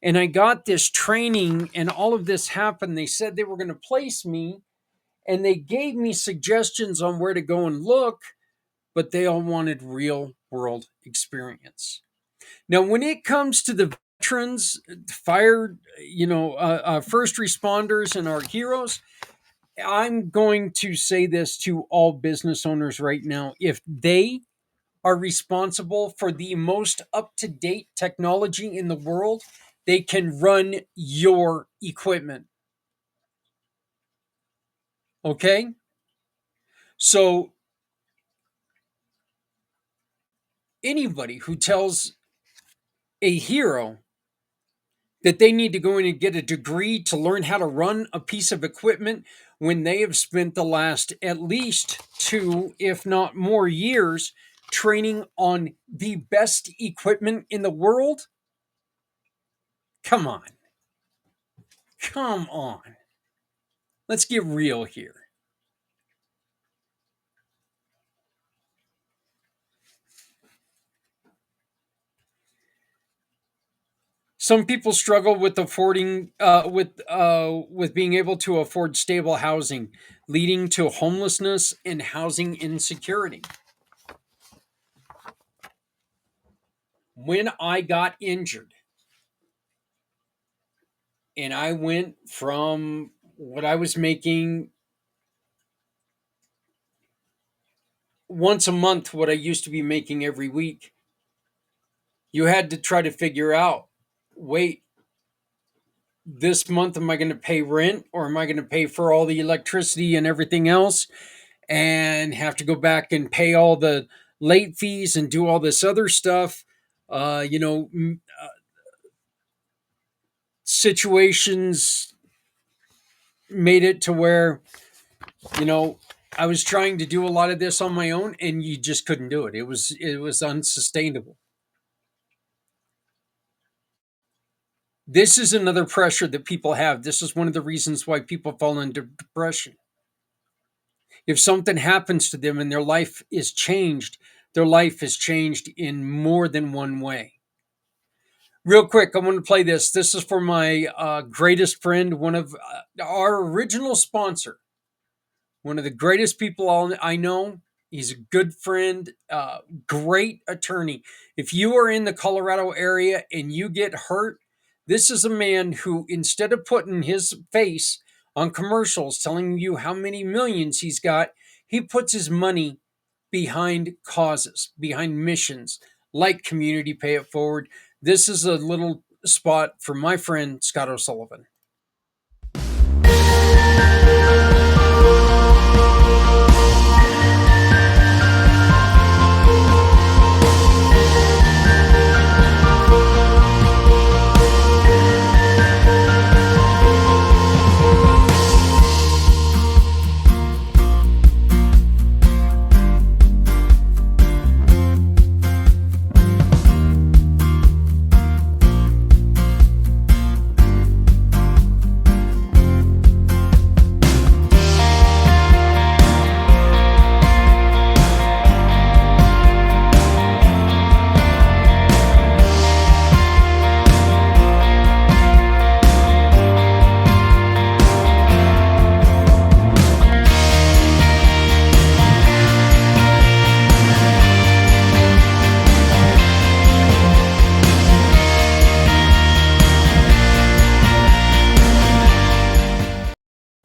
and I got this training and all of this happened. They said they were going to place me and they gave me suggestions on where to go and look, but they all wanted real world experience. Now, when it comes to the veterans, fire, first responders and our heroes, I'm going to say this to all business owners right now. If they are responsible for the most up-to-date technology in the world, they can run your equipment. Okay? So anybody who tells a hero that they need to go in and get a degree to learn how to run a piece of equipment when they have spent the last at least 2, if not more years, training on the best equipment in the world? Come on. Come on. Let's get real here. Some people struggle with affording, with being able to afford stable housing, leading to homelessness and housing insecurity. When I got injured, and I went from what I was making once a month, what I used to be making every week, you had to try to figure out, wait, this month, am I going to pay rent, or am I going to pay for all the electricity and everything else and have to go back and pay all the late fees and do all this other stuff? Situations made it to where, I was trying to do a lot of this on my own and you just couldn't do it. It was unsustainable. This is another pressure that people have. This is one of the reasons why people fall into depression. If something happens to them and their life is changed in more than one way. Real quick, I want to play this. This is for my greatest friend, one of our original sponsor, one of the greatest people I know. He's a good friend, great attorney. If you are in the Colorado area and you get hurt, this is a man who, instead of putting his face on commercials telling you how many millions he's got, he puts his money behind causes, behind missions like Community Pay It Forward. This is a little spot for my friend Scott O'Sullivan.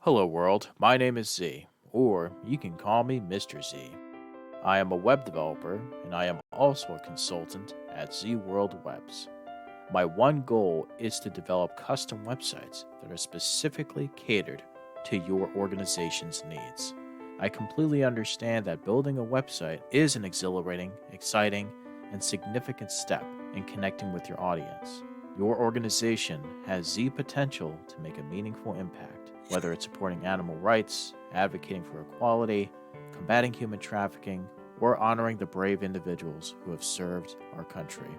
Hello, world. My name is Z, or you can call me Mr. Z. I am a web developer, and I am also a consultant at Z World Webs. My one goal is to develop custom websites that are specifically catered to your organization's needs. I completely understand that building a website is an exhilarating, exciting, and significant step in connecting with your audience. Your organization has Z potential to make a meaningful impact, whether it's supporting animal rights, advocating for equality, combating human trafficking, or honoring the brave individuals who have served our country.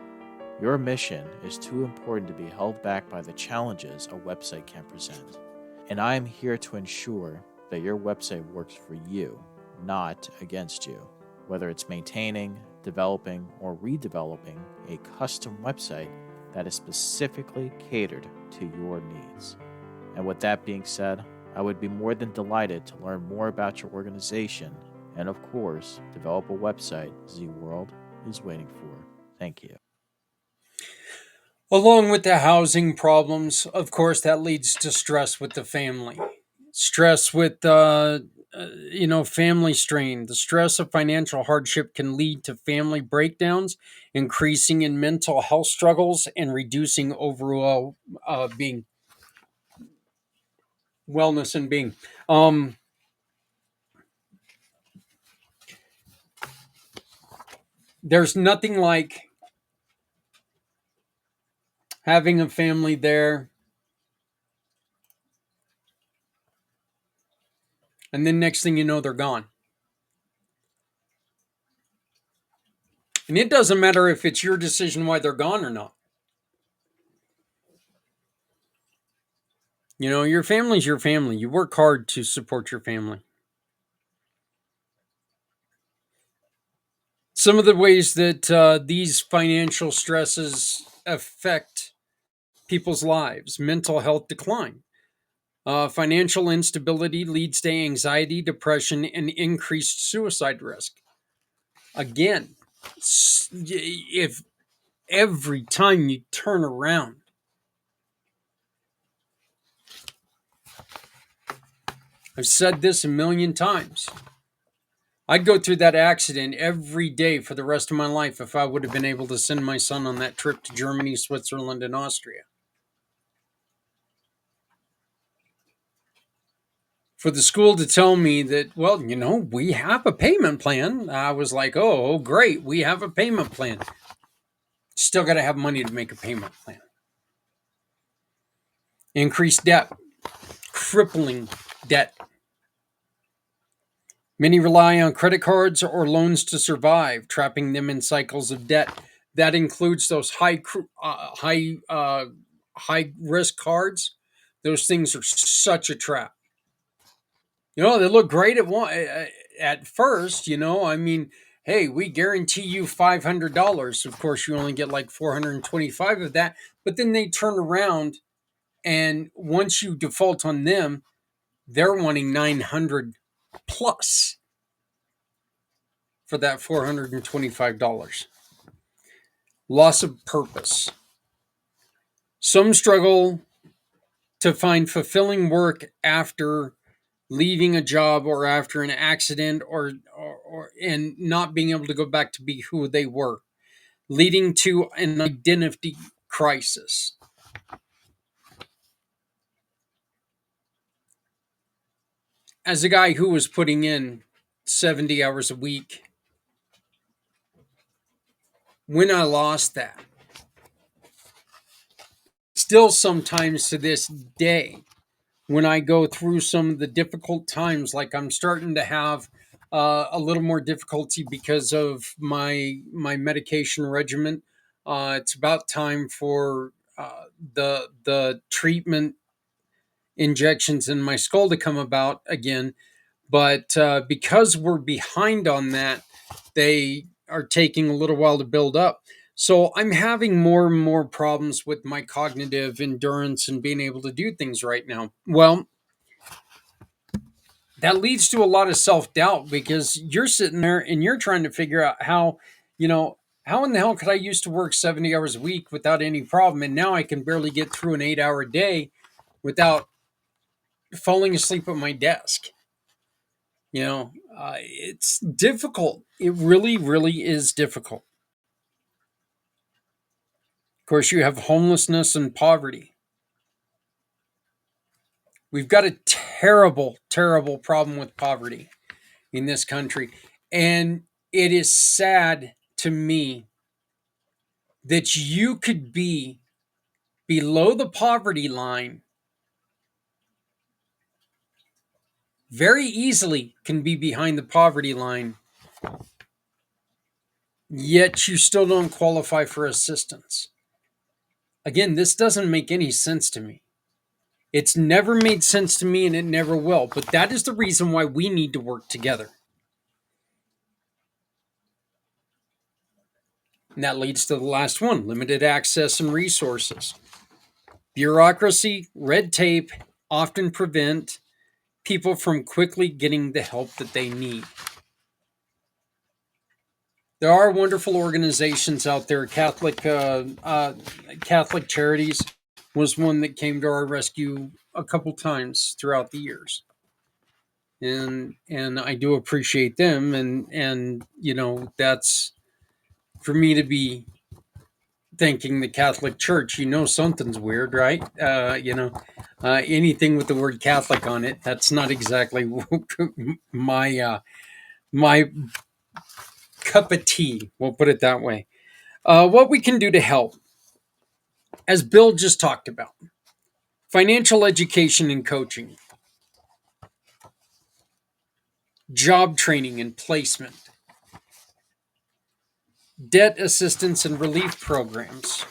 Your mission is too important to be held back by the challenges a website can present. And I am here to ensure that your website works for you, not against you. Whether it's maintaining, developing, or redeveloping a custom website that is specifically catered to your needs. And with that being said, I would be more than delighted to learn more about your organization and, of course, develop a website Z World is waiting for. Thank you. Along with the housing problems, of course, that leads to stress with the family. Stress with, family strain. The stress of financial hardship can lead to family breakdowns, increasing in mental health struggles, and reducing overall being wellness and being. There's nothing like having a family there, and then next thing you know, they're gone. And it doesn't matter if it's your decision why they're gone or not. You know, your family's your family. You work hard to support your family. Some of the ways that these financial stresses affect people's lives: mental health decline. Financial instability leads to anxiety, depression, and increased suicide risk. Again, if every time you turn around, I've said this a million times, I'd go through that accident every day for the rest of my life if I would have been able to send my son on that trip to Germany, Switzerland, and Austria. For the school to tell me that, well, we have a payment plan, I was like, oh, great, we have a payment plan. Still got to have money to make a payment plan. Increased debt, crippling debt. Many rely on credit cards or loans to survive, trapping them in cycles of debt. That includes those high risk cards. Those things are such a trap. They look great at first. Hey, we guarantee you $500. Of course, you only get like 425 of that. But then they turn around, and once you default on them, they're wanting 900 plus for that $425. Loss of purpose. Some struggle to find fulfilling work after leaving a job or after an accident or and not being able to go back to be who they were, leading to an identity crisis. As a guy who was putting in 70 hours a week, when I lost that, still sometimes to this day, when I go through some of the difficult times, like I'm starting to have a little more difficulty because of my medication regimen. It's about time for the treatment injections in my skull to come about again. But because we're behind on that, they are taking a little while to build up. So I'm having more and more problems with my cognitive endurance and being able to do things right now. Well, that leads to a lot of self-doubt because you're sitting there and you're trying to figure out how in the hell could I used to work 70 hours a week without any problem, and now I can barely get through an 8-hour day without falling asleep at my desk. It's difficult. It really, really is difficult. Of course, you have homelessness and poverty. We've got a terrible, terrible problem with poverty in this country. And it is sad to me that you could be below the poverty line, very easily can be behind the poverty line, yet you still don't qualify for assistance. Again, this doesn't make any sense to me. It's never made sense to me, and it never will. But that is the reason why we need to work together. And that leads to the last one: limited access and resources. Bureaucracy, red tape often prevent people from quickly getting the help that they need. There are wonderful organizations out there. Catholic Charities was one that came to our rescue a couple times throughout the years, and I do appreciate them. And that's for me to be thanking the Catholic Church. Something's weird, right? Anything with the word Catholic on it, that's not exactly my cup of tea. We'll put it that way. What we can do to help, as Bill just talked about: financial education and coaching, job training and placement, debt assistance and relief programs,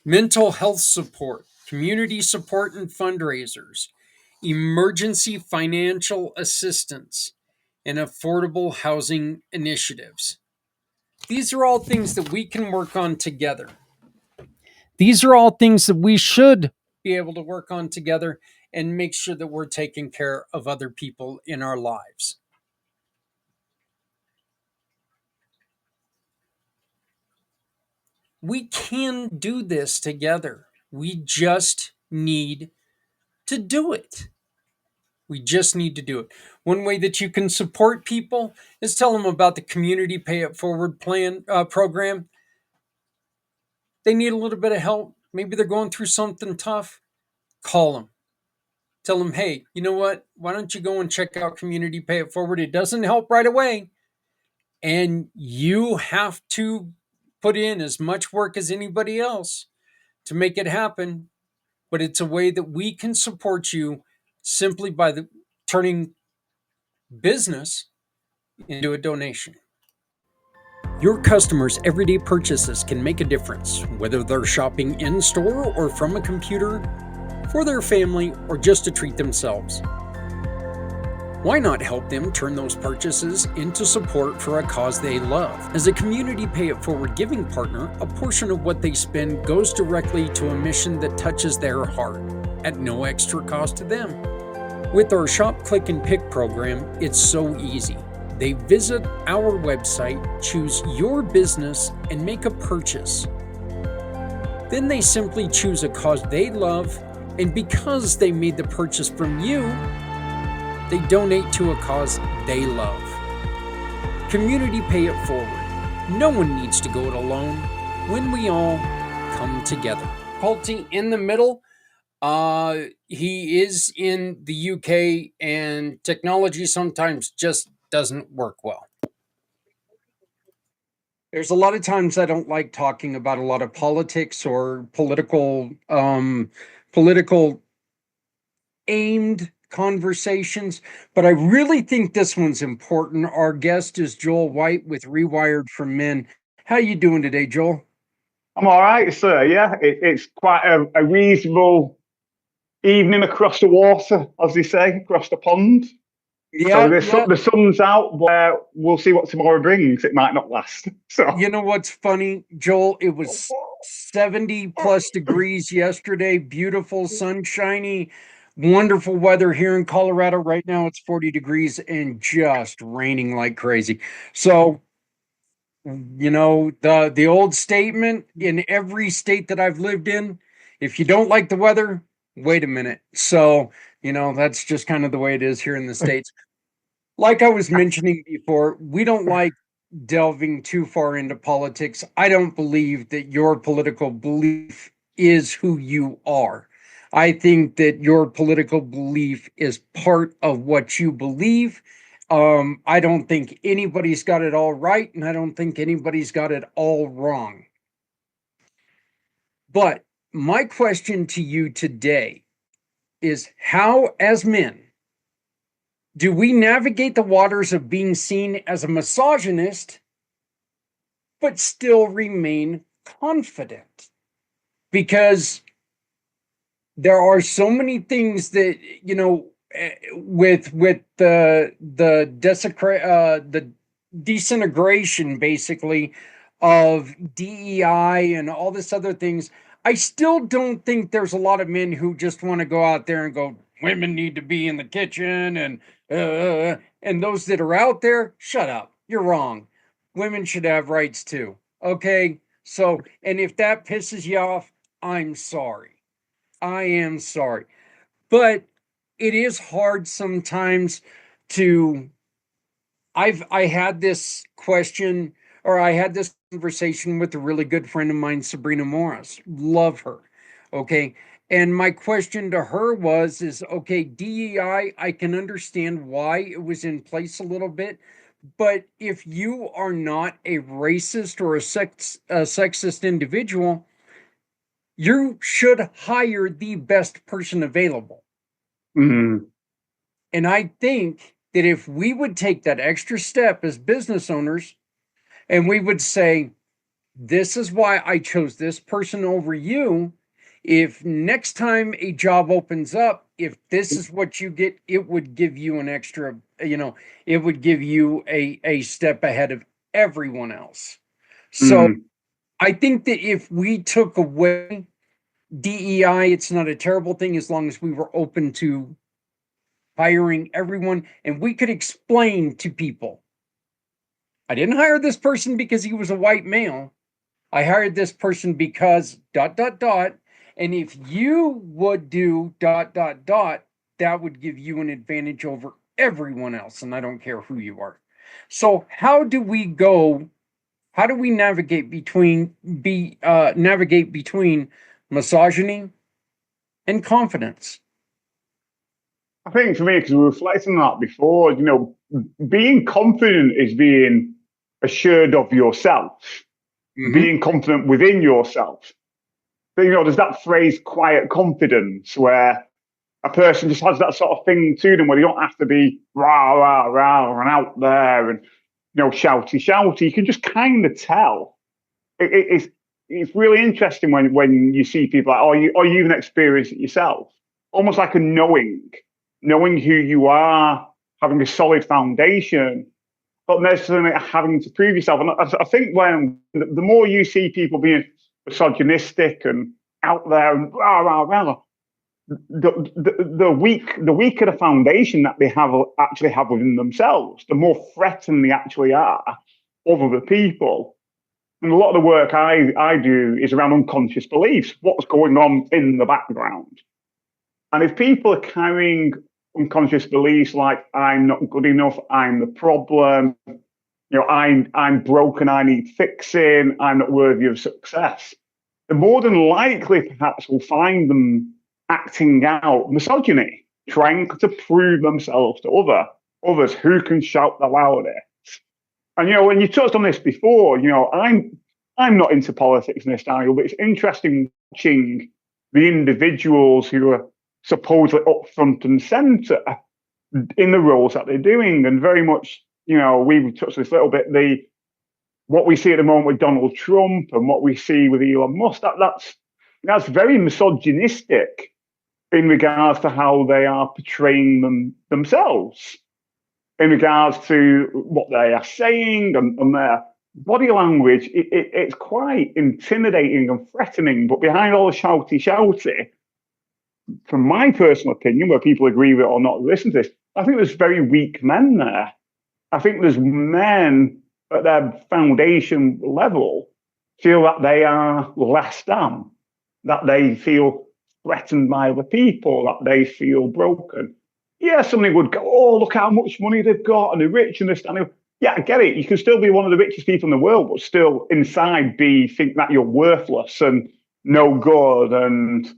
mental health support, community support and fundraisers, emergency financial assistance, and affordable housing initiatives. These are all things that we can work on together. These are all things that we should be able to work on together and make sure that we're taking care of other people in our lives. We can do this together. We just need to do it. We just need to do it. One way that you can support people is tell them about the Community Pay It Forward program. They need a little bit of help. Maybe they're going through something tough. Call them. Tell them, hey, you know what? Why don't you go and check out Community Pay It Forward? It doesn't help right away. And you have to put in as much work as anybody else to make it happen. But it's a way that we can support you simply by turning business into a donation. Your customers' everyday purchases can make a difference, whether they're shopping in store or from a computer, for their family, or just to treat themselves. Why not help them turn those purchases into support for a cause they love? As a Community Pay It Forward giving partner, a portion of what they spend goes directly to a mission that touches their heart, at no extra cost to them. With our Shop, Click, and Pick program, it's so easy. They visit our website, choose your business, and make a purchase. Then they simply choose a cause they love, and because they made the purchase from you, they donate to a cause they love. Community Pay It Forward. No one needs to go it alone when we all come together. Pulte in the middle. He is in the UK, and technology sometimes just doesn't work well. There's a lot of times I don't like talking about a lot of politics or political aimed conversations, but I really think this one's important. Our guest is Joel White with Rewired for Men. How you doing today, Joel? I'm all right, sir. Yeah, it's quite a reasonable evening across the water, as they say, across the pond. Yeah, so the sun's out, but we'll see what tomorrow brings. It might not last. So you know what's funny, Joel? It was 70 plus degrees yesterday. Beautiful, sunshiny, wonderful weather here in Colorado. Right now it's 40 degrees and just raining like crazy. So, the old statement in every state that I've lived in: if you don't like the weather, wait a minute. So, that's just kind of the way it is here in the States. Like I was mentioning before, we don't like delving too far into politics. I don't believe that your political belief is who you are. I think that your political belief is part of what you believe. I don't think anybody's got it all right, and I don't think anybody's got it all wrong. But my question to you today is how, as men, do we navigate the waters of being seen as a misogynist, but still remain confident? Because there are so many things that, with the disintegration basically of DEI and all this other things. I still don't think there's a lot of men who just want to go out there and go, women need to be in the kitchen, and those that are out there, shut up. You're wrong. Women should have rights too. Okay? So, and if that pisses you off, I'm sorry. I am sorry. But it is hard sometimes to I had this question, or I had this conversation with a really good friend of mine, Sabrina Morris. Love her. Okay. And my question to her is okay, DEI, I can understand why it was in place a little bit, but if you are not a racist or a sexist individual, you should hire the best person available. Mm. And I think that if we would take that extra step as business owners and we would say, this is why I chose this person over you. If next time a job opens up, if this is what you get, it would give you an extra, it would give you a step ahead of everyone else. So I think that if we took away DEI, it's not a terrible thing as long as we were open to hiring everyone and we could explain to people, I didn't hire this person because he was a white male. I hired this person because ... And if you would do ... that would give you an advantage over everyone else. And I don't care who you are. So how do we navigate between misogyny and confidence? I think for me, because we were reflecting on that before, being confident is being assured of yourself, being confident within yourself. So, there's that phrase, quiet confidence, where a person just has that sort of thing to them where you don't have to be rah, rah, rah, and out there and, shouty, shouty. You can just kind of tell. It's really interesting when you see people like, or you even experience it yourself, almost like a knowing who you are, having a solid foundation, but necessarily having to prove yourself. And I think when the more you see people being misogynistic and out there and rah, rah, rah, the weaker the foundation that they actually have within themselves, the more threatened they actually are of other people. And a lot of the work I do is around unconscious beliefs, what's going on in the background. And if people are carrying unconscious beliefs like I'm not good enough, I'm the problem, I'm broken, I need fixing, I'm not worthy of success, the more than likely perhaps we'll find them acting out misogyny, trying to prove themselves to others who can shout the loudest. And when you touched on this before, I'm not into politics in this style, but it's interesting watching the individuals who are supposedly up front and centre in the roles that they're doing. And very much, we touched this a little bit, what we see at the moment with Donald Trump and what we see with Elon Musk, that's very misogynistic in regards to how they are portraying themselves, in regards to what they are saying and their body language. It's quite intimidating and threatening, but behind all the shouty, from my personal opinion, where people agree with it or not listen to this, I think there's very weak men there. I think there's men at their foundation level feel that they are less than, that they feel threatened by other people, that they feel broken. Yeah, somebody would go, oh, look how much money they've got and they're rich and this. And yeah, I get it. You can still be one of the richest people in the world, but still inside think that you're worthless and no good and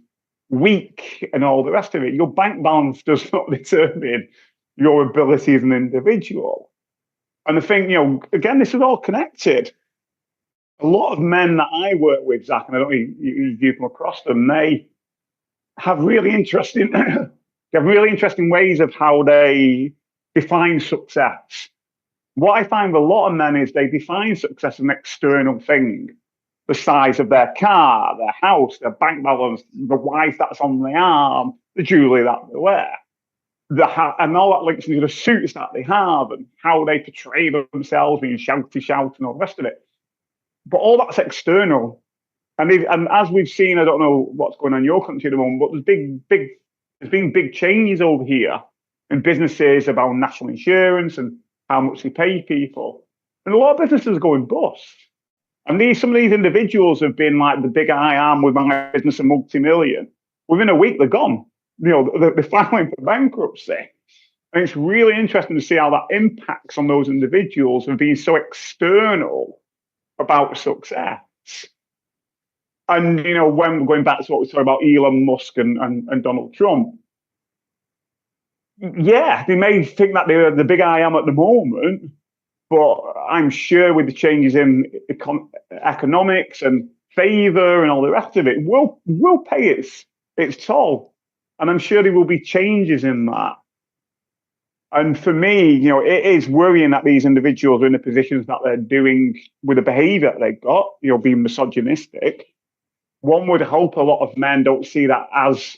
weak and all the rest of it. Your bank balance does not determine your ability as an individual. And I think, again, this is all connected. A lot of men that I work with, Zach, and I don't know if you come across them, they have really interesting ways of how they define success. What I find with a lot of men is they define success as an external thing. The size of their car, their house, their bank balance, the wife that's on the arm, the jewelry that they wear, and all that links into the suits that they have and how they portray themselves, being shouty shout and all the rest of it. But all that's external. And as we've seen, I don't know what's going on in your country at the moment, but there's been big changes over here in businesses about national insurance and how much they pay people. And a lot of businesses are going bust. And some of these individuals have been like the big I am with my business and multi-million. Within a week, they're gone. They're filing for bankruptcy. And it's really interesting to see how that impacts on those individuals of being so external about success. And, when going back to what we talked about Elon Musk and Donald Trump, yeah, they may think that they're the big I am at the moment, but I'm sure with the changes in economics and favor and all the rest of it, will pay its toll. And I'm sure there will be changes in that. And for me, it is worrying that these individuals are in the positions that they're doing with the behavior that they've got, being misogynistic. One would hope a lot of men don't see that as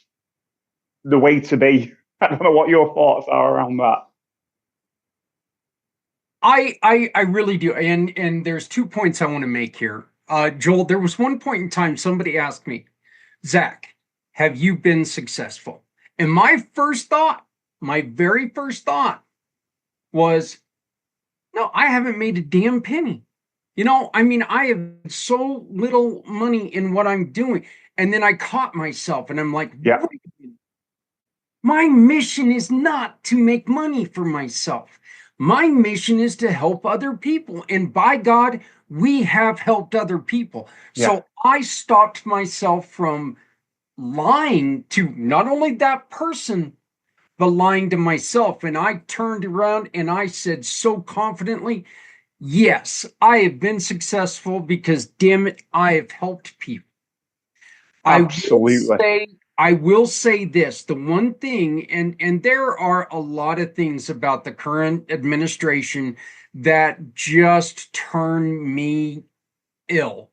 the way to be. I don't know what your thoughts are around that. I really do. And there's 2 points I want to make here. Joel, there was one point in time somebody asked me, Zach, have you been successful? And my very first thought was, no, I haven't made a damn penny. I have so little money in what I'm doing. And then I caught myself and I'm like, yeah, my mission is not to make money for myself. My mission is to help other people. And by God, we have helped other people. Yeah. So I stopped myself from lying to not only that person, but lying to myself. And I turned around and I said so confidently, yes, I have been successful because, damn it, I have helped people. Absolutely. I will say this, the one thing, and there are a lot of things about the current administration that just turn me ill,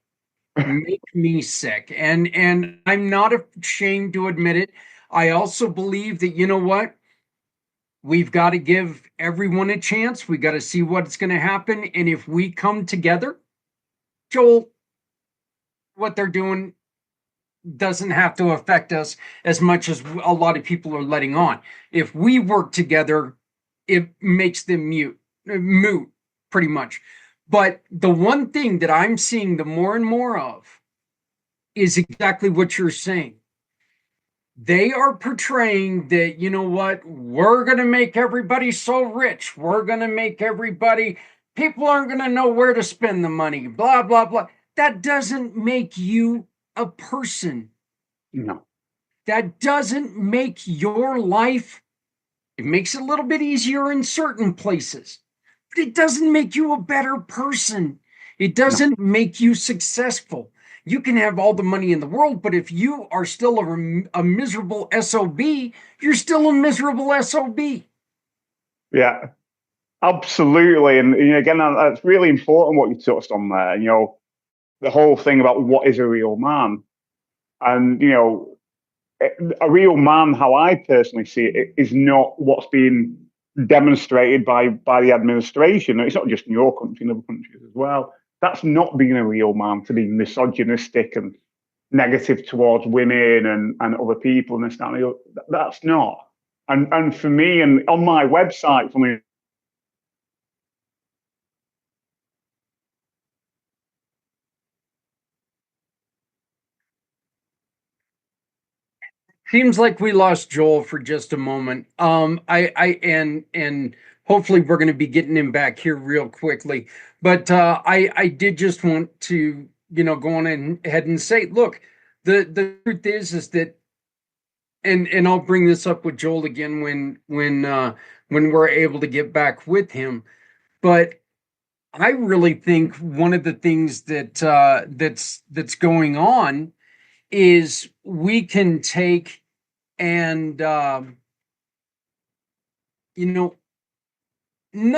make me sick. And I'm not ashamed to admit it. I also believe that, you know what? We've got to give everyone a chance. We got to see what's going to happen. And if we come together, Joel, what they're doing doesn't have to affect us as much as a lot of people are letting on. If we work together, it makes them moot, pretty much. But the one thing that I'm seeing the more and more of is exactly what you're saying. They are portraying that, you know what, we're going to make everybody so rich. We're going to make people aren't going to know where to spend the money, blah, blah, blah. That doesn't make you a person. No. That doesn't make your life, it makes it a little bit easier in certain places, but it doesn't make you a better person. It doesn't make you successful. You can have all the money in the world, but if you are still a miserable SOB, you're still a miserable SOB. Yeah, absolutely. And again, that's really important what you touched on there. The whole thing about what is a real man. And, a real man, how I personally see it, is not what's being demonstrated by the administration. It's not just in your country, in other countries as well. That's not being a real man, to be misogynistic and negative towards women and other people and this, that, and the other. That's not. And for me, and on my website, for me, Seems like we lost Joel for just a moment. And hopefully we're going to be getting him back here real quickly. But I did just want to, go on ahead and say, look, the truth is that, and I'll bring this up with Joel again when we're able to get back with him. But I really think one of the things that's going on is we can take and none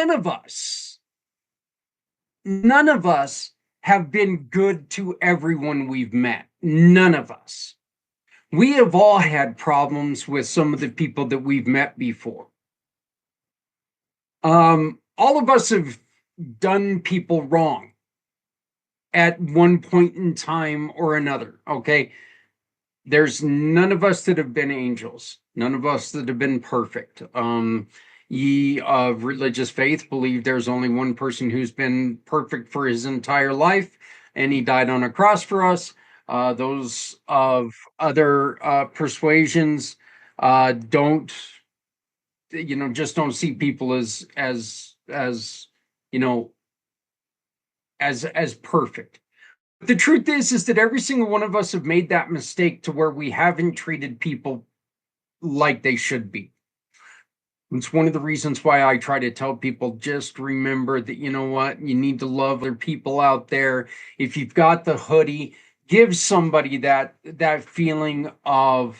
of us have been good to everyone we've met. None of us. We have all had problems with some of the people that we've met before. All of us have done people wrong at one point in time or another. Okay, there's none of us that have been angels, none of us that have been perfect. Ye of religious faith believe there's only one person who's been perfect for his entire life, and he died on a cross for us. Those of other persuasions don't, just don't see people as perfect. The truth is that every single one of us have made that mistake to where we haven't treated people like they should be. It's one of the reasons why I try to tell people, just remember that, you know what, you need to love other people out there. If you've got the hoodie, give somebody that feeling of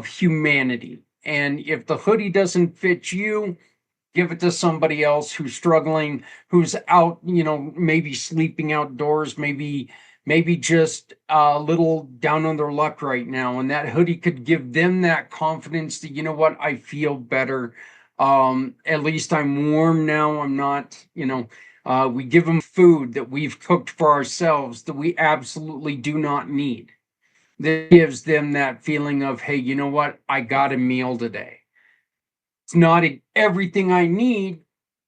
humanity. And if the hoodie doesn't fit you, give it to somebody else who's struggling, who's out, maybe sleeping outdoors, maybe just a little down on their luck right now. And that hoodie could give them that confidence that, you know what, I feel better. At least I'm warm now. I'm not, we give them food that we've cooked for ourselves that we absolutely do not need. That gives them that feeling of, hey, you know what, I got a meal today. It's not everything I need,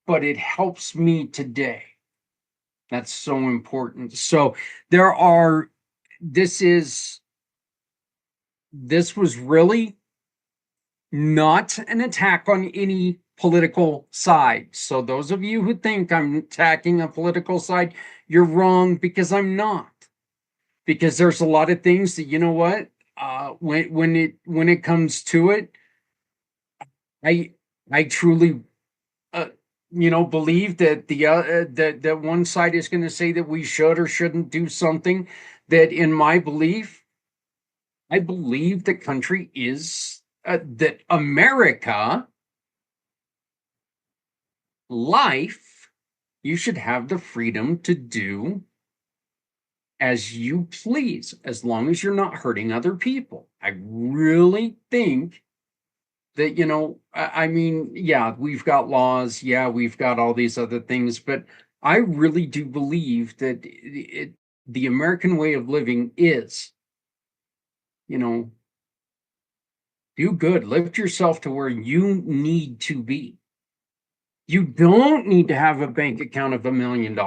but it helps me today. That's so important. So this was really not an attack on any political side. So those of you who think I'm attacking a political side, you're wrong, because I'm not. Because there's a lot of things that, you know what, when it comes to it, I truly believe that that one side is going to say that we should or shouldn't do something. That in my belief, I believe the country is that America life, you should have the freedom to do as you please, as long as you're not hurting other people. I really think that, I mean, yeah, we've got laws, yeah, we've got all these other things, but I really do believe that the American way of living is, do good, lift yourself to where you need to be. You don't need to have a bank account of $1 million.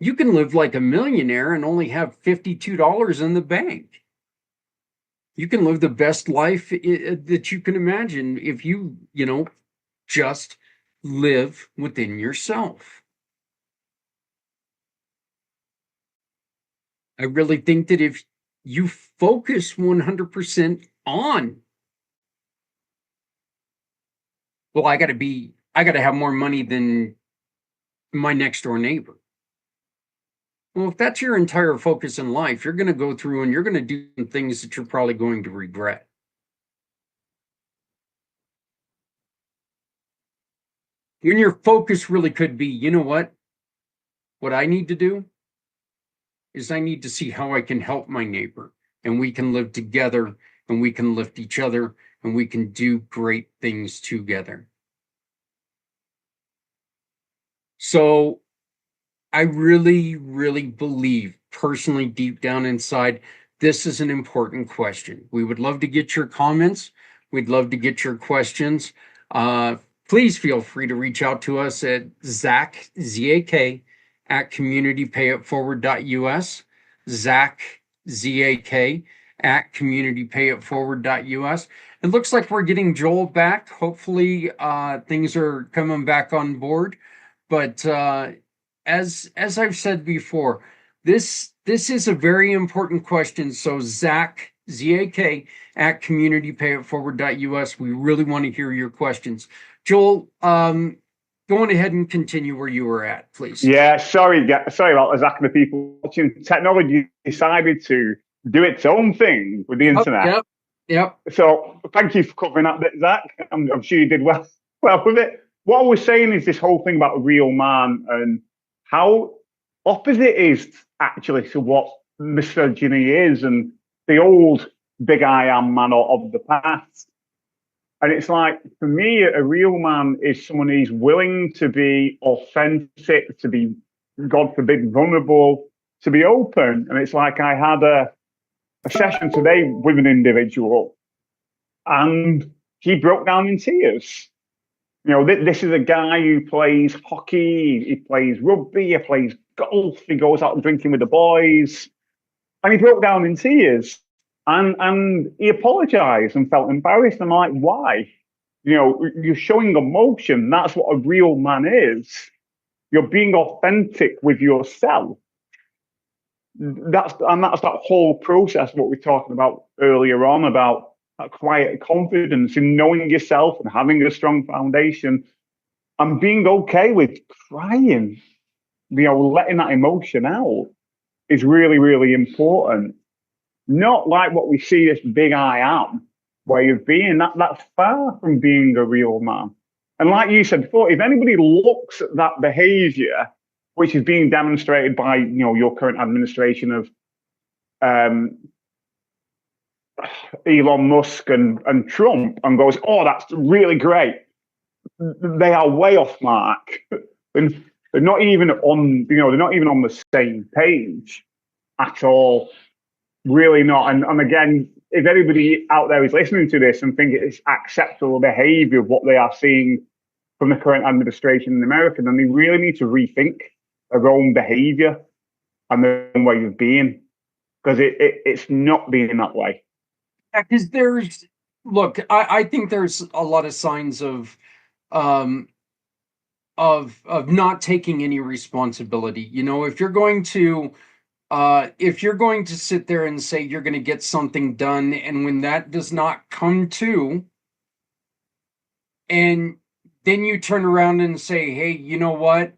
You can live like a millionaire and only have $52 in the bank. You can live the best life that you can imagine if you, just live within yourself. I really think that if you focus 100% on, well, I got to have more money than my next door neighbor. Well, if that's your entire focus in life, you're going to go through and you're going to do things that you're probably going to regret. When your focus really could be, you know what I need to do is I need to see how I can help my neighbor, and we can live together, and we can lift each other, and we can do great things together. So I really, really believe, personally, deep down inside, this is an important question. We would love to get your comments. We'd love to get your questions. Please feel free to reach out to us at Zach, Z-A-K, at communitypayitforward.us, Zach, Z-A-K, at communitypayitforward.us. It looks like we're getting Joel back. Hopefully, things are coming back on board. But as I've said before, this is a very important question. So Zach, ZAK, at communitypayitforward.us, we really want to hear your questions. Joel, go on ahead and continue where you were at, please. Yeah, sorry about Zach and the people watching. Technology decided to do its own thing with the internet. Yep. So thank you for covering that bit, Zach. I'm sure you did well with it. What I was saying is this whole thing about a real man and how opposite it is actually to what misogyny is and the old big I am man of the past. And it's like, for me, a real man is someone who's willing to be authentic, to be, God forbid, vulnerable, to be open. And it's like I had a session today with an individual and he broke down in tears. You know, this is a guy who plays hockey, he plays rugby, he plays golf, he goes out drinking with the boys. And he broke down in tears. And he apologized and felt embarrassed. I'm like, why? You know, you're showing emotion. That's what a real man is. You're being authentic with yourself. That's that whole process, what we're talking about earlier on, about that quiet confidence in knowing yourself and having a strong foundation and being okay with crying, you know, letting that emotion out is really, really important. Not like what we see as big I am way of being. That's far from being a real man. And like you said before, if anybody looks at that behavior, which is being demonstrated by, you know, your current administration of Elon Musk and Trump, and goes, oh, that's really great, they are way off mark. They're not even on, you know, they're not even on the same page at all. Really not. And again, if anybody out there is listening to this and think it's acceptable behavior of what they are seeing from the current administration in America, then they really need to rethink their own behavior and their own way of being, because it's not being that way. Yeah, because I think there's a lot of signs of not taking any responsibility. You know, if you're going to sit there and say you're going to get something done, and when that does not come to, and then you turn around and say, hey, you know what?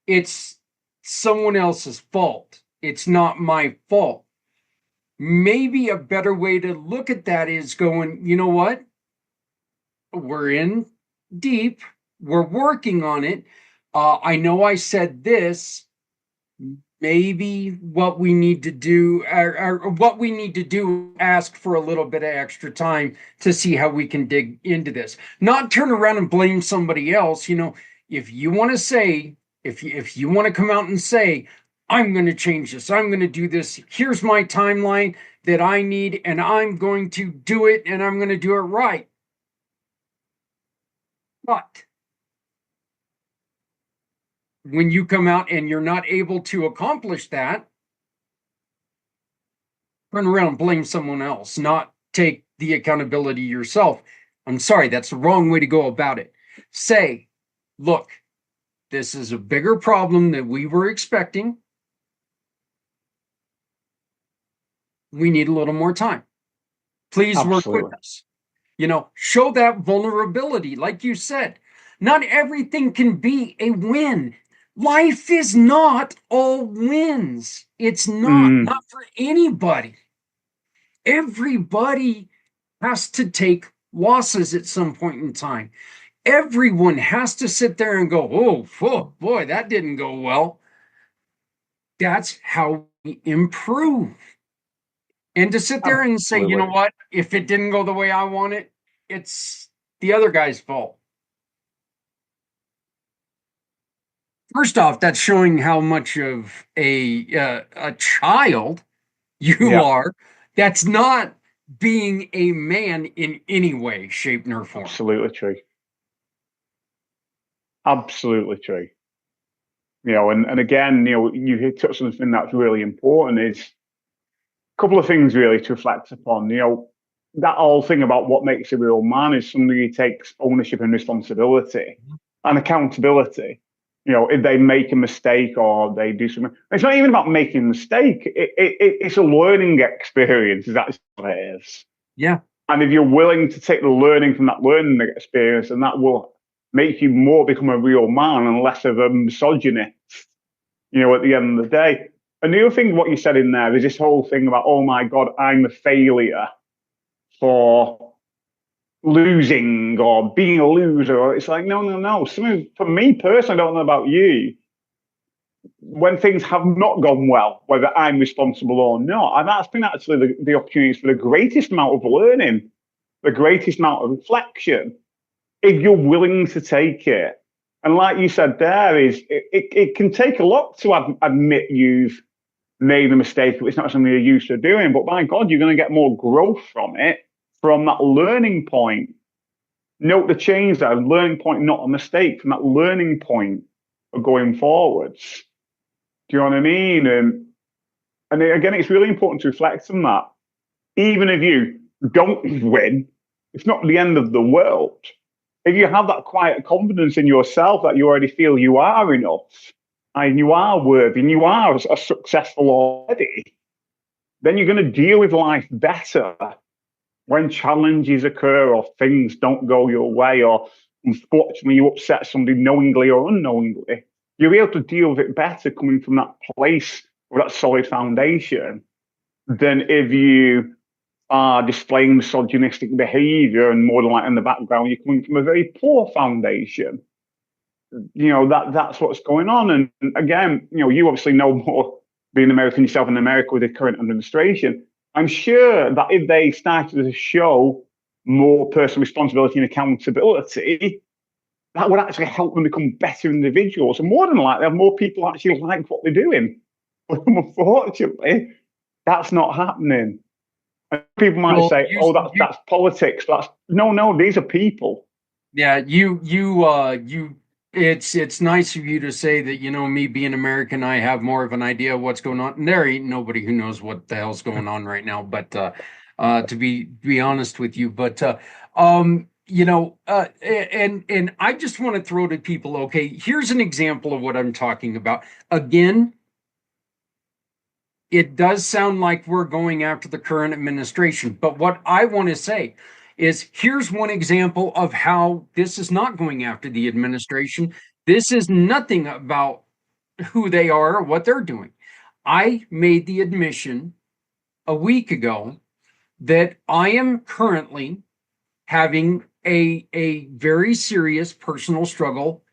It's someone else's fault. It's not my fault. Maybe a better way to look at that is going, you know what? We're in deep. We're working on it. I know I said this. Maybe what we need to do, ask for a little bit of extra time to see how we can dig into this. Not turn around and blame somebody else. You know, if you want to say, if you want to come out and say, I'm going to change this, I'm going to do this, here's my timeline that I need, and I'm going to do it, and I'm going to do it right. But when you come out and you're not able to accomplish that, turn around and blame someone else, not take the accountability yourself. I'm sorry, that's the wrong way to go about it. Say, look, this is a bigger problem than we were expecting. We need a little more time. Please work with us. You know, show that vulnerability. Like you said, not everything can be a win. Life is not all wins. It's not for anybody. Everybody has to take losses at some point in time. Everyone has to sit there and go, oh boy, that didn't go well. That's how we improve. And to sit there and say, you know what, if it didn't go the way I want it, it's the other guy's fault. First off, that's showing how much of a child you are. That's not being a man in any way, shape, nor form. Absolutely true. Absolutely true. You know, and again, you know, you touched on something that's really important is couple of things really to reflect upon. That whole thing about what makes a real man is somebody who takes ownership and responsibility and accountability. If they make a mistake or they do something, it's not even about making a mistake. It's a learning experience. That's what it is. Yeah. And if you're willing to take the learning from that learning experience, and that will make you more become a real man and less of a misogynist, at the end of the day. And the other thing, what you said in there is this whole thing about, oh my God, I'm a failure for losing or being a loser. It's like, no. For me personally, I don't know about you, when things have not gone well, whether I'm responsible or not, and that's been actually the opportunities for the greatest amount of learning, the greatest amount of reflection, if you're willing to take it. And like you said there, it can take a lot to admit you've made a mistake if it's not something you're used to doing. But my God, you're going to get more growth from it, from that learning point. Note the change there, learning point, not a mistake, from that learning point of going forwards. Do you know what I mean? And again, it's really important to reflect on that. Even if you don't win, it's not the end of the world. If you have that quiet confidence in yourself that you already feel you are enough and you are worthy and you are successful already, then you're going to deal with life better when challenges occur or things don't go your way, or unfortunately you upset somebody knowingly or unknowingly. You'll be able to deal with it better coming from that place with that solid foundation than if you are displaying misogynistic behavior and more than likely in the background you're coming from a very poor foundation. That's what's going on. And again, you obviously know more being American yourself in America with the current administration. I'm sure that if they started to show more personal responsibility and accountability, that would actually help them become better individuals. And more than likely, have more people actually like what they're doing. But unfortunately, that's not happening. And people might say, that's politics. No, these are people. Yeah, it's nice of you to say that, me being American, I have more of an idea of what's going on. And there ain't nobody who knows what the hell's going on right now, but to be honest with you, but and I just want to throw to people, okay, here's an example of what I'm talking about. Again, it does sound like we're going after the current administration, but what I want to say is here's one example of how this is not going after the administration. This is nothing about who they are or what they're doing. I made the admission a week ago that I am currently having a very serious personal struggle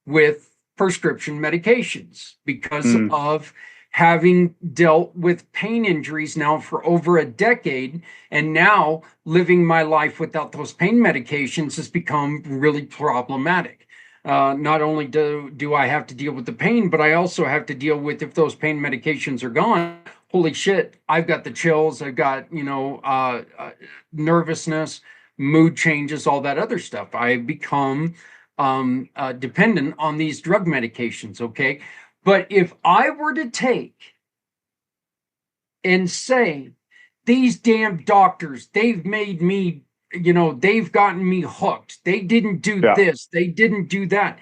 with prescription medications because of having dealt with pain injuries now for over a decade, and now living my life without those pain medications has become really problematic. Not only do I have to deal with the pain, but I also have to deal with, if those pain medications are gone, holy shit, I've got the chills, I've got, nervousness, mood changes, all that other stuff. I've become dependent on these drug medications, okay? But if I were to take and say, these damn doctors, they've made me, they've gotten me hooked. They didn't do this. They didn't do that.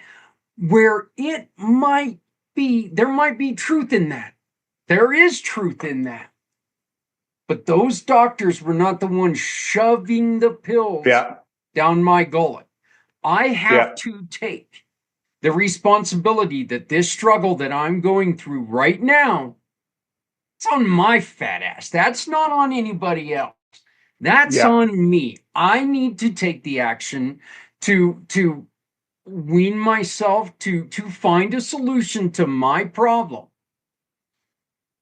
Where it might be, there might be truth in that. There is truth in that. But those doctors were not the ones shoving the pills down my gullet. I have to take the responsibility that this struggle that I'm going through right now, it's on my fat ass. That's not on anybody else. That's on me. I need to take the action to wean myself to find a solution to my problem.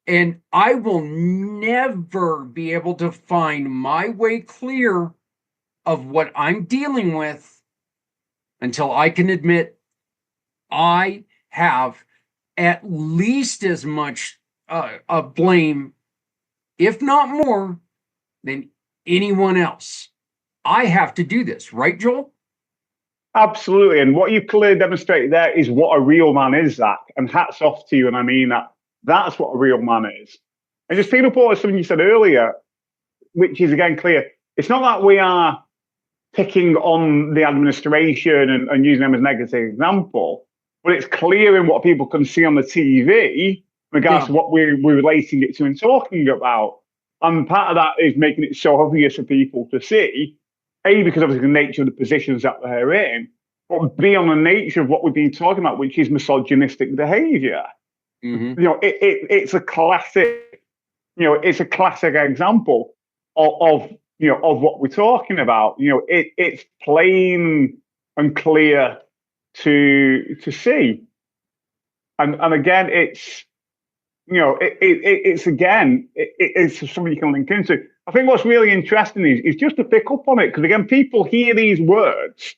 And I will never be able to find my way clear of what I'm dealing with until I can admit I have at least as much blame, if not more, than anyone else. I have to do this, right, Joel? Absolutely. And what you've clearly demonstrated there is what a real man is, Zach. And hats off to you. And I mean that. That's what a real man is. And just picking up on something you said earlier, which is again clear, it's not that we are picking on the administration and using them as a negative example, but it's clear in what people can see on the TV in regards to what we're relating it to and talking about. And part of that is making it so obvious for people to see, A, because obviously the nature of the positions that they're in, but B, on the nature of what we've been talking about, which is misogynistic behavior. Mm-hmm. It's a classic, it's a classic example of what we're talking about. It's plain and clear to see. And again, it's something you can link into. I think what's really interesting is just to pick up on it, because again, people hear these words,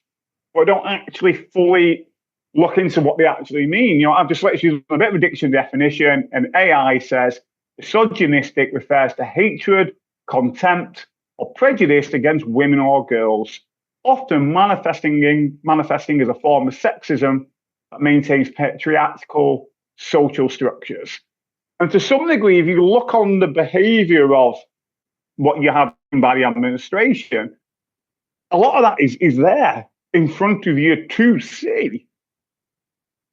but don't actually fully look into what they actually mean. I've just let you use a bit of a dictionary definition, and AI says misogynistic refers to hatred, contempt, or prejudice against women or girls, often manifesting as a form of sexism that maintains patriarchal social structures. And to some degree, if you look on the behavior of what you have by the administration, a lot of that is there in front of you to see.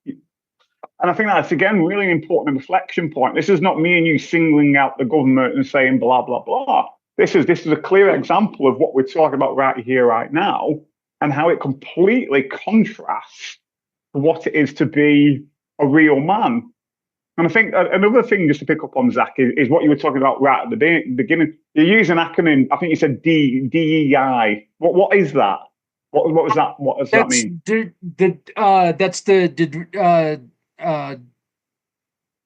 And I think that's, again, really important reflection point. This is not me and you singling out the government and saying blah, blah, blah. This is a clear example of what we're talking about right here, right now, and how it completely contrasts what it is to be a real man. And I think another thing just to pick up on, Zach, is what you were talking about right at the beginning. You use an acronym. I think you said DEI. What is that? What was that? What does that mean? That's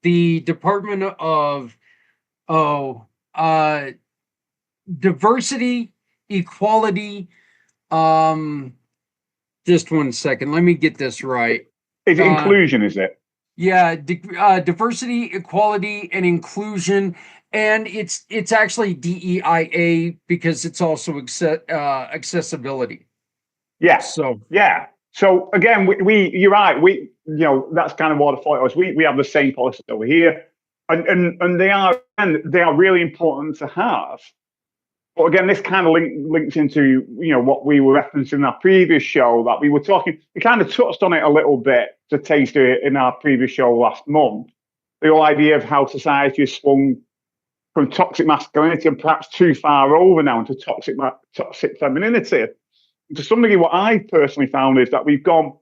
the Department of Diversity, Equality. Just one second. Let me get this right. Is it inclusion? Is it? Yeah, diversity, equality, and inclusion, and it's actually DEIA because it's also accessibility. Yeah. So again, you're right. That's kind of what I thought it was. We have the same policy over here, and they are really important to have. But again, this kind of links into what we were referencing in our previous show that we were talking. We kind of touched on it a little bit to taste it in our previous show last month. The whole idea of how society has swung from toxic masculinity and perhaps too far over now into toxic femininity. To some degree, what I personally found is that we've gone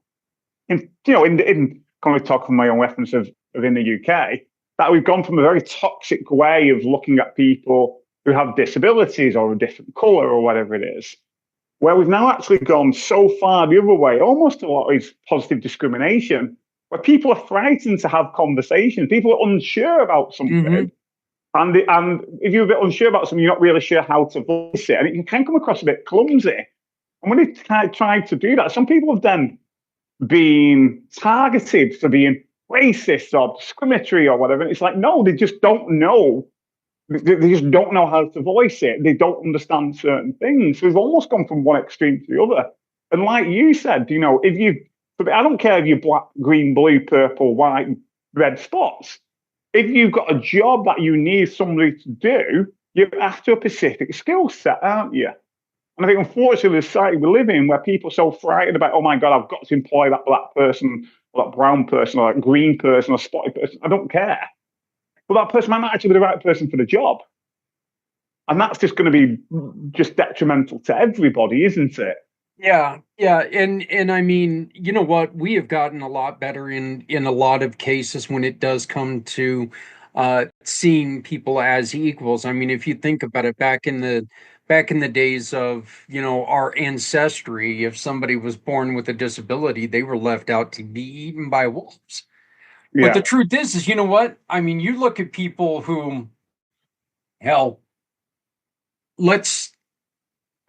in kind of talk from my own reference of in the UK, that we've gone from a very toxic way of looking at people who have disabilities or a different colour or whatever it is, where we've now actually gone so far the other way, almost to what is positive discrimination, where people are frightened to have conversations. People are unsure about something. And if you're a bit unsure about something, you're not really sure how to voice it. And it can come across a bit clumsy. And when they try to do that, some people have then been targeted for being racist or discriminatory or whatever. And it's like, no, they just don't know. They just don't know how to voice it. They don't understand certain things. So we've almost gone from one extreme to the other. And like you said, I don't care if you're black, green, blue, purple, white, red spots. If you've got a job that you need somebody to do, you're after a specific skill set, aren't you? And I think, unfortunately, the society we live in, where people are so frightened about, oh my God, I've got to employ that black person, or that brown person, or that green person, or spotted person. I don't care. But that person might not actually be the right person for the job. And that's just going to be just detrimental to everybody, isn't it? Yeah. And I mean, you know what? We have gotten a lot better in a lot of cases when it does come to seeing people as equals. I mean, if you think about it, back in the days of, our ancestry, if somebody was born with a disability, they were left out to be eaten by wolves. But the truth is, you know what? I mean, you look at people who, hell, there's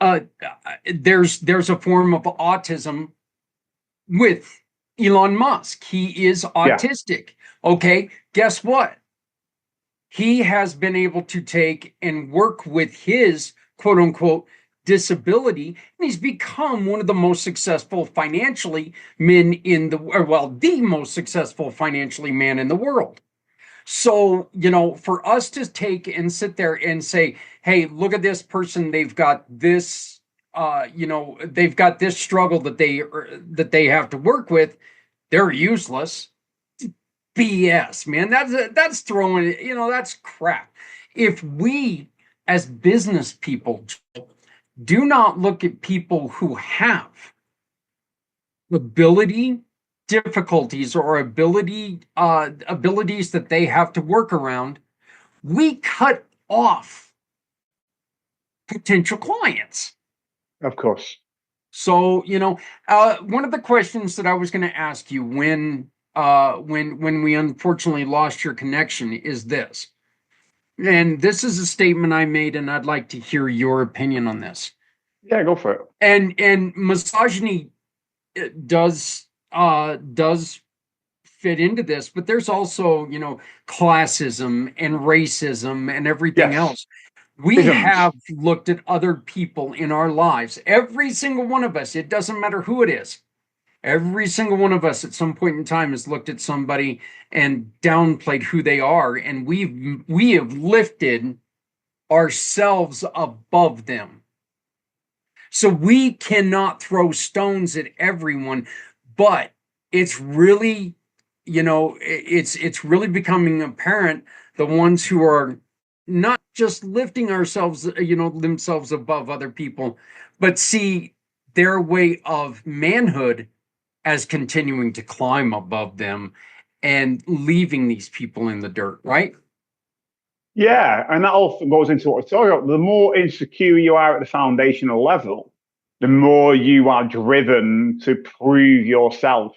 a form of autism with Elon Musk. He is autistic. Okay, guess what? He has been able to take and work with his quote unquote disability, and he's become one of the most successful financially men the most successful financially man in the world. So, for us to take and sit there and say, hey, look at this person, they've got this, they've got this struggle that they have to work with, they're useless. BS, man. That's throwing, that's crap. If we as business people do not look at people who have ability difficulties or abilities that they have to work around, we cut off potential clients. Of course. So, one of the questions that I was going to ask you when we unfortunately lost your connection is this. And this is a statement I made, and I'd like to hear your opinion on this. Yeah, go for it. And misogyny does fit into this, but there's also, classism and racism and everything else. We have looked at other people in our lives, every single one of us, it doesn't matter who it is. Every single one of us at some point in time has looked at somebody and downplayed who they are, and we have lifted ourselves above them. So we cannot throw stones at everyone, but it's really, it's really becoming apparent the ones who are not just lifting themselves above other people, but see their way of manhood as continuing to climb above them and leaving these people in the dirt, right? Yeah, and that also goes into what we're talking about. The more insecure you are at the foundational level, the more you are driven to prove yourself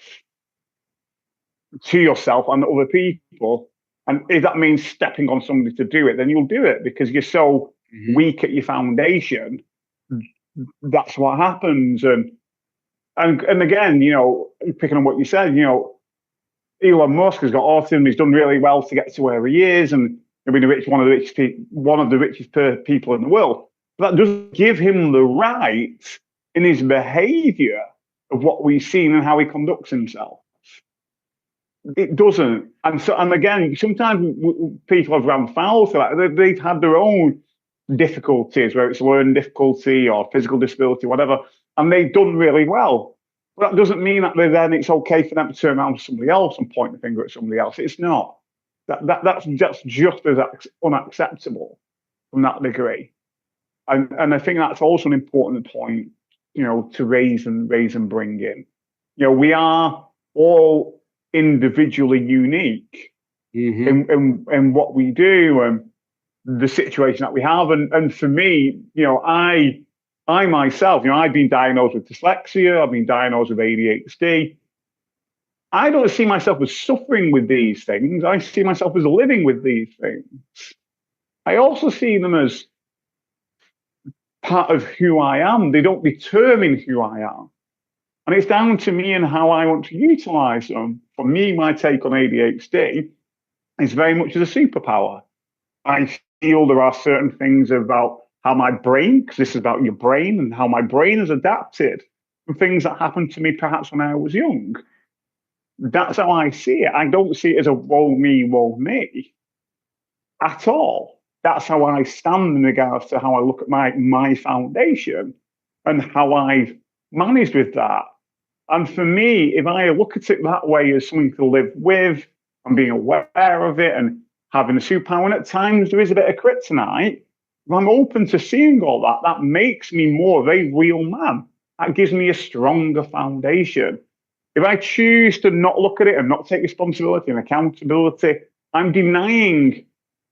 to yourself and other people. And if that means stepping on somebody to do it, then you'll do it because you're so weak at your foundation. That's what happens. And again, picking on what you said, Elon Musk has got autism. He's done really well to get to where he is, and he's been one of the richest people in the world. But that doesn't give him the right in his behaviour of what we've seen and how he conducts himself. It doesn't. And again, sometimes people have run foul to that. They've had their own difficulties, whether it's learning difficulty or physical disability, whatever, and they've done really well. But that doesn't mean that then it's okay for them to turn around to somebody else and point the finger at somebody else. It's not. That's just as unacceptable from that degree. And I think that's also an important point, to raise and bring in. We are all individually unique in what we do and the situation that we have. And for me, I myself, I've been diagnosed with dyslexia, I've been diagnosed with ADHD. I don't see myself as suffering with these things. I see myself as living with these things. I also see them as part of who I am. They don't determine who I am. And it's down to me and how I want to utilize them. For me, my take on ADHD is very much as a superpower. I feel there are certain things about how my brain, because this is about your brain, and how my brain has adapted from things that happened to me perhaps when I was young. That's how I see it. I don't see it as a woe me at all. That's how I stand in regards to how I look at my foundation and how I've managed with that. And for me, if I look at it that way as something to live with and being aware of it and having a superpower, and at times there is a bit of kryptonite, if I'm open to seeing all that, that makes me more of a real man. That gives me a stronger foundation. If I choose to not look at it and not take responsibility and accountability, I'm denying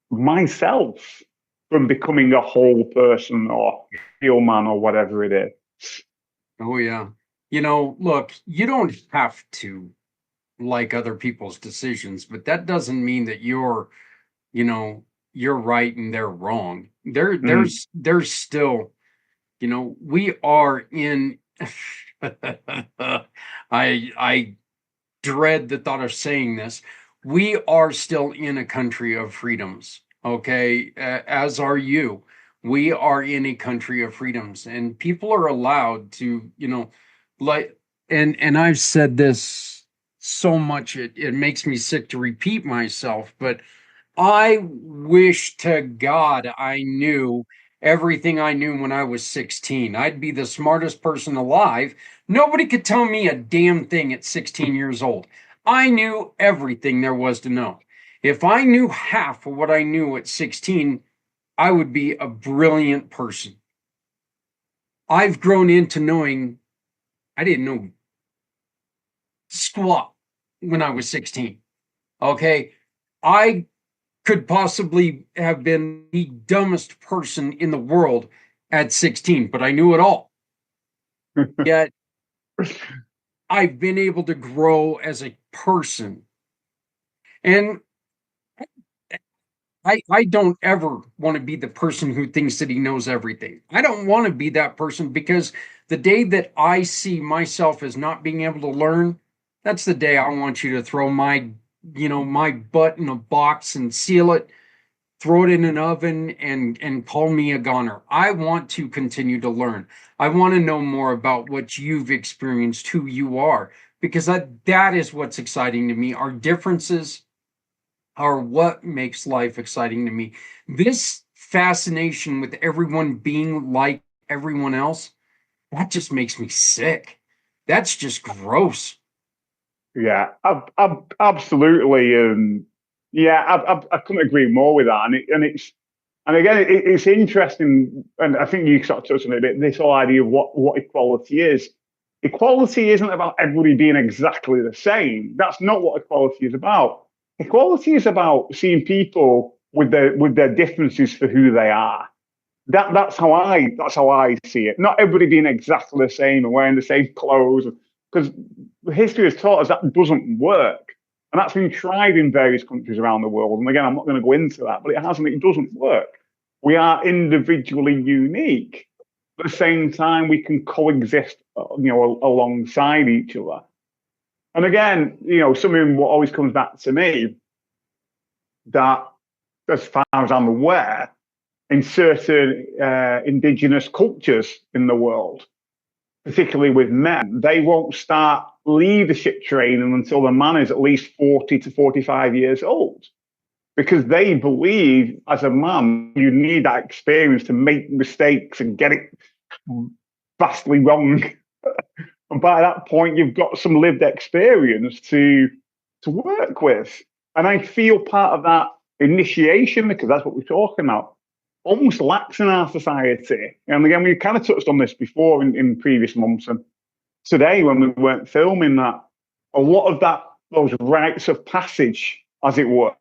myself from becoming a whole person or real man or whatever it is. Oh, yeah. Look, you don't have to like other people's decisions, but that doesn't mean that you're right and they're wrong. There's still, we are in, I dread the thought of saying this. We are still in a country of freedoms, okay? As are you. We are in a country of freedoms, and people are allowed to, and I've said this so much, it makes me sick to repeat myself, but I wish to God I knew everything I knew when I was 16. I'd be the smartest person alive. Nobody could tell me a damn thing at 16 years old. I knew everything there was to know. If I knew half of what I knew at 16, I would be a brilliant person. I've grown into knowing I didn't know squat when I was 16. Okay. I could possibly have been the dumbest person in the world at 16, but I knew it all. Yet I've been able to grow as a person. And I don't ever want to be the person who thinks that he knows everything. I don't want to be that person, because the day that I see myself as not being able to learn, that's the day I want you to throw my butt in a box and seal it, throw it in an oven, and call me a goner. I want to continue to learn. I want to know more about what you've experienced, who you are, because that is what's exciting to me. Our differences are what makes life exciting to me. This fascination with everyone being like everyone else, that just makes me sick. That's just gross. Yeah, absolutely. Yeah, I couldn't agree more with that. And again, it's interesting, and I think you sort of touched on it a bit. This whole idea of what equality is. Equality isn't about everybody being exactly the same. That's not what equality is about. Equality is about seeing people with their differences for who they are. That's how I see it. Not everybody being exactly the same and wearing the same clothes, because history has taught us that doesn't work, and that's been tried in various countries around the world. And again, I'm not going to go into that, but it hasn't. It doesn't work. We are individually unique. At the same time, we can coexist, alongside each other. And again, something what always comes back to me, that as far as I'm aware, in certain indigenous cultures in the world, particularly with men, they won't start leadership training until the man is at least 40 to 45 years old, because they believe as a man, you need that experience to make mistakes and get it vastly wrong. And by that point, you've got some lived experience to work with. And I feel part of that initiation, because that's what we're talking about, almost lacks in our society. And again, we kind of touched on this before in previous months, and today when we weren't filming, that a lot of those rites of passage, as it were,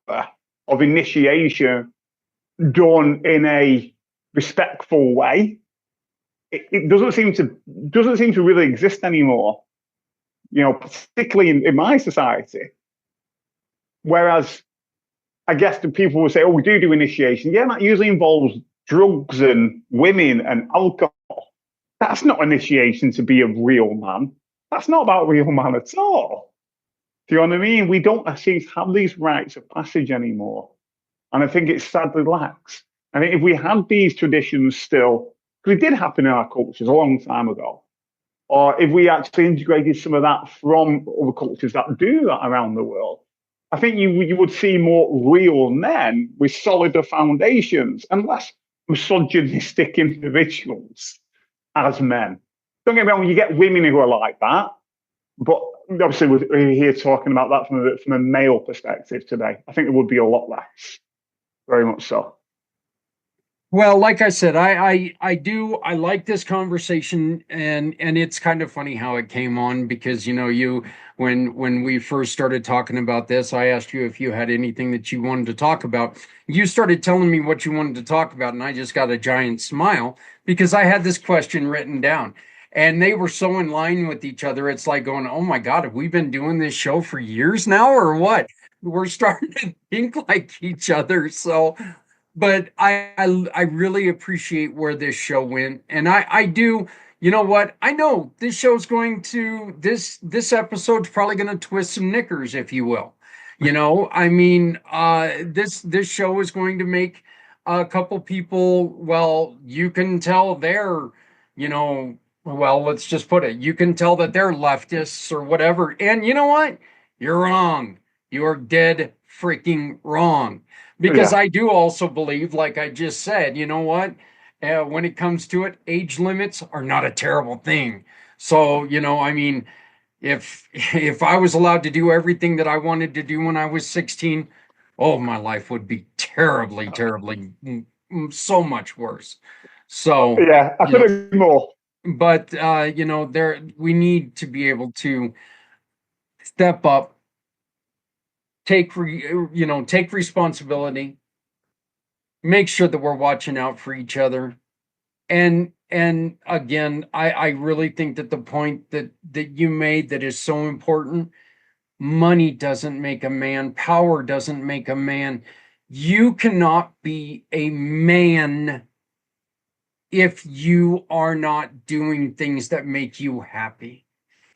of initiation done in a respectful way, it doesn't seem to really exist anymore. Particularly in my society. Whereas I guess the people will say, "Oh, we do initiation." Yeah, that usually involves drugs and women and alcohol. That's not initiation to be a real man. That's not about real man at all. Do you know what I mean? We don't seem to have these rites of passage anymore. And I think it sadly lacks. I think if we had these traditions still, because it did happen in our cultures a long time ago, or if we actually integrated some of that from other cultures that do that around the world, I think you would see more real men with solider foundations and less misogynistic individuals as men. Don't get me wrong, you get women who are like that, but obviously we're here talking about that from a male perspective today. I think there would be a lot less, very much so. Well, like I said, I like this conversation, and it's kind of funny how it came on, because when we first started talking about this, I asked you if you had anything that you wanted to talk about. You started telling me what you wanted to talk about, and I just got a giant smile, because I had this question written down, and they were so in line with each other. It's like going, "Oh my God, have we been doing this show for years now, or what?" We're starting to think like each other. So, but I really appreciate where this show went, and I do. You know what? I know this show's going to this episode's probably going to twist some knickers, if you will. I mean, this show is going to make a couple people. Well, you can tell they're, well, let's just put it. You can tell that they're leftists or whatever. And you know what? You're wrong. You're dead freaking wrong. Because I do also believe, like I just said, you know what? When it comes to it, age limits are not a terrible thing. So, you know, I mean, if I was allowed to do everything that I wanted to do when I was 16, oh, my life would be terribly, terribly, so much worse. So, Yeah, I you know, couldn't agree more. but you know, we need to be able to step up, take responsibility, make sure that we're watching out for each other. And again, I really think that the point that you made that is so important, money doesn't make a man, power doesn't make a man. You cannot be a man if you are not doing things that make you happy.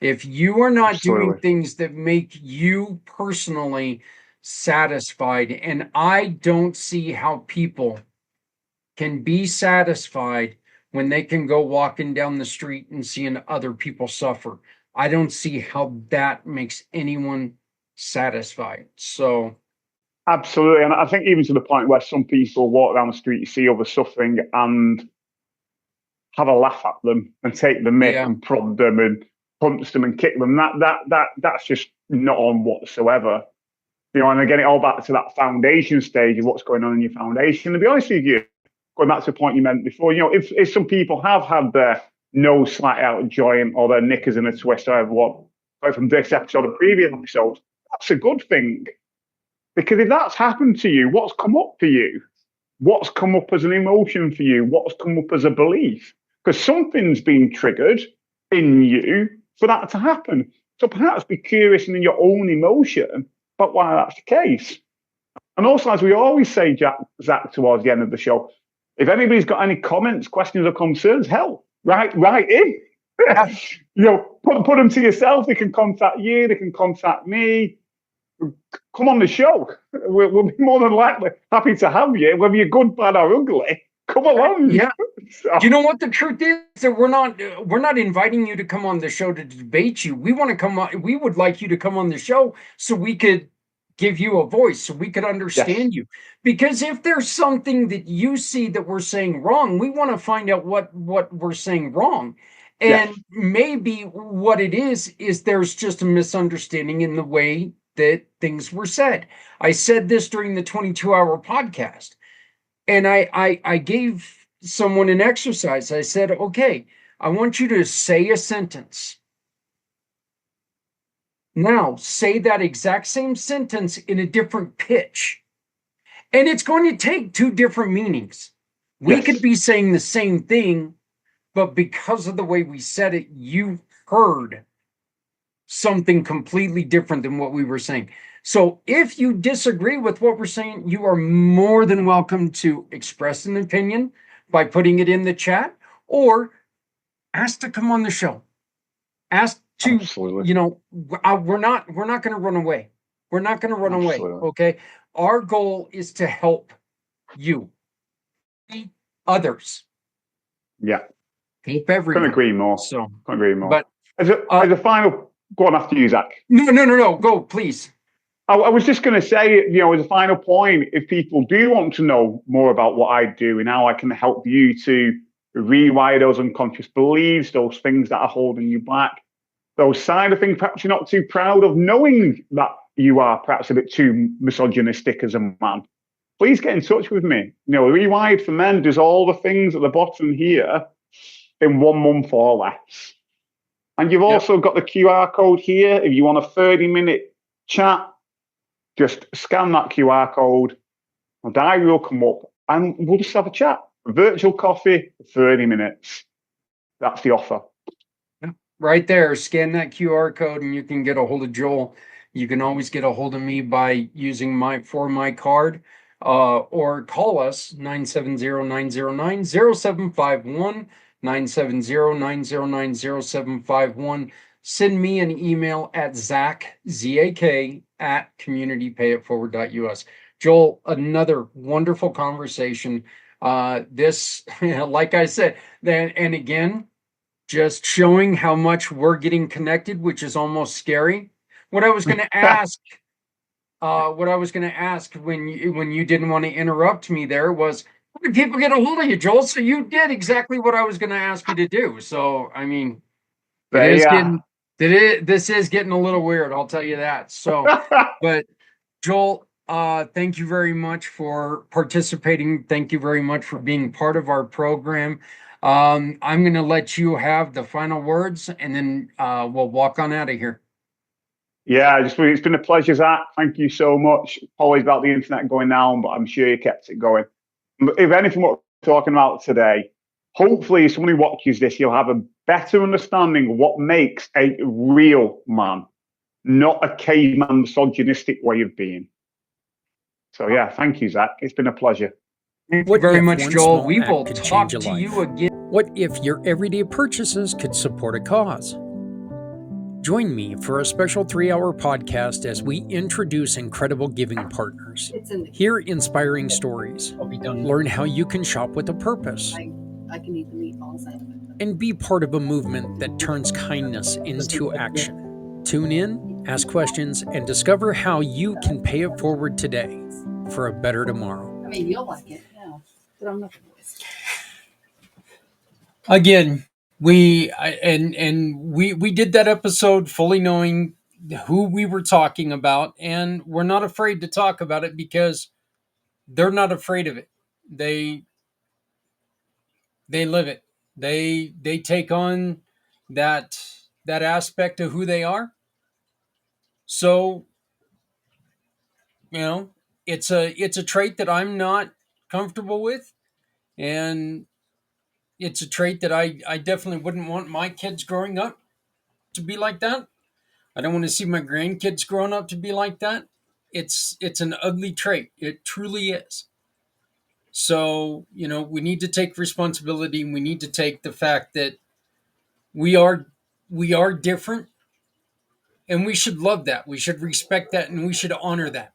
If you are not doing Absolutely. things that make you personally satisfied, and I don't see how people can be satisfied when they can go walking down the street and seeing other people suffer. I don't see how that makes anyone satisfied. So, Absolutely. And I think even to the point where some people walk down the street, you see others suffering and have a laugh at them and take the mick yeah, and prod them and punch them and kick them. That's just not on whatsoever. You know, and again, it all back to that foundation stage of what's going on in your foundation. To be honest with you, going back to the point you meant before, you know, if some people have had their nose slightly out of joint or their knickers in a twist or whatever, like from this episode or previous episodes, that's a good thing. Because if that's happened to you, what's come up for you? What's come up as an emotion for you? What's come up as a belief? Because something's been triggered in you for that to happen. So perhaps be curious in your own emotion about why that's the case. And also, as we always say, Zach, towards the end of the show, if anybody's got any comments, questions, or concerns, hell, write in. You know, put them to yourself. They can contact you. They can contact me. Come on the show. We'll be more than likely happy to have you, whether you're good, bad, or ugly. Come along. yeah. So, You know what the truth is? That we're not inviting you to come on the show to debate you. We want to come on. We would like you to come on the show so we could give you a voice, so we could understand you. Because if there's something that you see that we're saying wrong, we want to find out what we're saying wrong. And maybe what it is there's just a misunderstanding in the way that things were said. I said this during the 22-hour podcast, and I gave someone an exercise. I said, okay, I want you to say a sentence. Now, say that exact same sentence in a different pitch. And it's going to take two different meanings. We could be saying the same thing, but because of the way we said it, you heard something completely different than what we were saying. So if you disagree with what we're saying, you are more than welcome to express an opinion by putting it in the chat, or ask to come on the show. Ask to, Absolutely. you know, we're not going to run away. We're not going to run away. Okay. Our goal is to help you, others. Yeah. Help everyone. Couldn't agree more. So, couldn't agree more. But as a final, go on after you, Zach. No. Go, please. I was just going to say, you know, as a final point, if people do want to know more about what I do and how I can help you to rewire those unconscious beliefs, those things that are holding you back, those side of things perhaps you're not too proud of, knowing that you are perhaps a bit too misogynistic as a man, please get in touch with me. You know, Rewired for Men does all the things at the bottom here in 1 month or less. And you've also got the QR code here. If you want a 30-minute chat, just scan that QR code. A diary will come up and we'll just have a chat. A virtual coffee for 30 minutes. That's the offer. Right there, scan that QR code and you can get a hold of Joel. You can always get a hold of me by using my card, or call us 970-909-0751, 970-909-0751. Send me an email at Zach, Z-A-K, at communitypayitforward.us. Joel, another wonderful conversation. This, like I said, and again, just showing how much we're getting connected, which is almost scary. What I was going to ask what I was going to ask when you didn't want to interrupt me there was, how did people get a hold of you, Joel? So you did exactly what I was going to ask you to do. So, I mean, this is getting a little weird. I'll tell you that. So, but Joel, thank you very much for participating. Thank you very much for being part of our program. I'm going to let you have the final words, and then we'll walk on out of here. Yeah, it's been a pleasure, Zach. Thank you so much. Always about the internet going down, but I'm sure you kept it going. If anything, what we're talking about today, hopefully, if someone who watches this, you'll have a better understanding of what makes a real man, not a caveman misogynistic way of being. So, yeah, thank you, Zach. It's been a pleasure. Thank you very much, Joel. We will talk to you again. What if your everyday purchases could support a cause? Join me for a special 3-hour podcast as we introduce incredible giving partners. Hear inspiring stories. Learn how you can shop with a purpose. I can eat the meatballs out of it. And be part of a movement that turns kindness into action. Tune in, ask questions, and discover how you can pay it forward today for a better tomorrow. I mean, you'll like it, yeah. But I'm not going to waste it. Again, we did that episode fully knowing who we were talking about, and we're not afraid to talk about it because they're not afraid of it. They live it. They take on that aspect of who they are. So, it's a trait that I'm not comfortable with, and it's a trait that I definitely wouldn't want my kids growing up to be like that. I don't want to see my grandkids growing up to be like that. It's an ugly trait. It truly is. So, we need to take responsibility, and we need to take the fact that we are different, and we should love that. We should respect that, and we should honor that.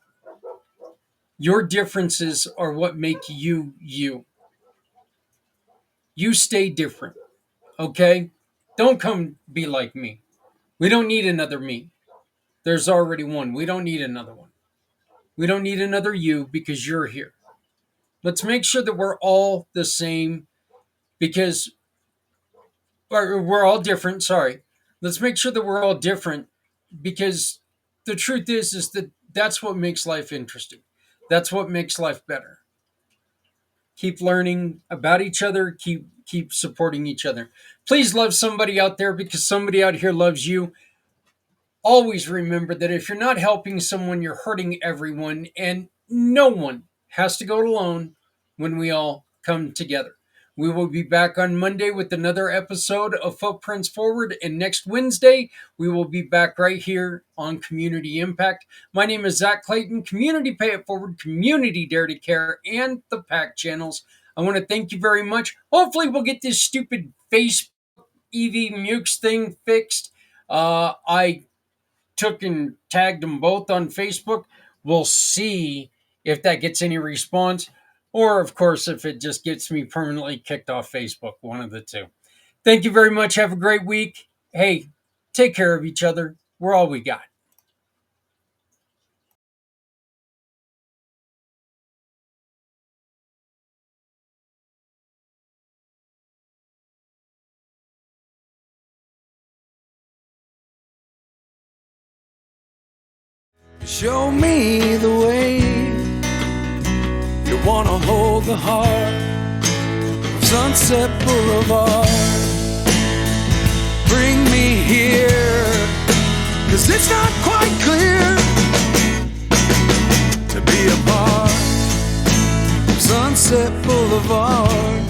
Your differences are what make you, you. You stay different, okay? Don't come be like me. We don't need another me. There's already one. We don't need another one. We don't need another you because you're here. Let's make sure that we're all the same because we're all different. Sorry. Let's make sure that we're all different because the truth is that that's what makes life interesting. That's what makes life better. Keep learning about each other. Keep supporting each other. Please love somebody out there because somebody out here loves you. Always remember that if you're not helping someone, you're hurting everyone, and no one has to go it alone when we all come together. We will be back on Monday with another episode of Footprints Forward, and next Wednesday, we will be back right here on Community Impact. My name is Zach Clayton, Community Pay It Forward, Community Dare to Care, and the PACT channels. I want to thank you very much. Hopefully, we'll get this stupid Facebook EV Mukes thing fixed. I took and tagged them both on Facebook. We'll see if that gets any response, or of course, if it just gets me permanently kicked off Facebook, one of the two. Thank you very much. Have a great week. Hey, take care of each other. We're all we got. Show me the way. You wanna hold the heart of Sunset Boulevard. Bring me here, 'cause it's not quite clear to be a part of Sunset Boulevard.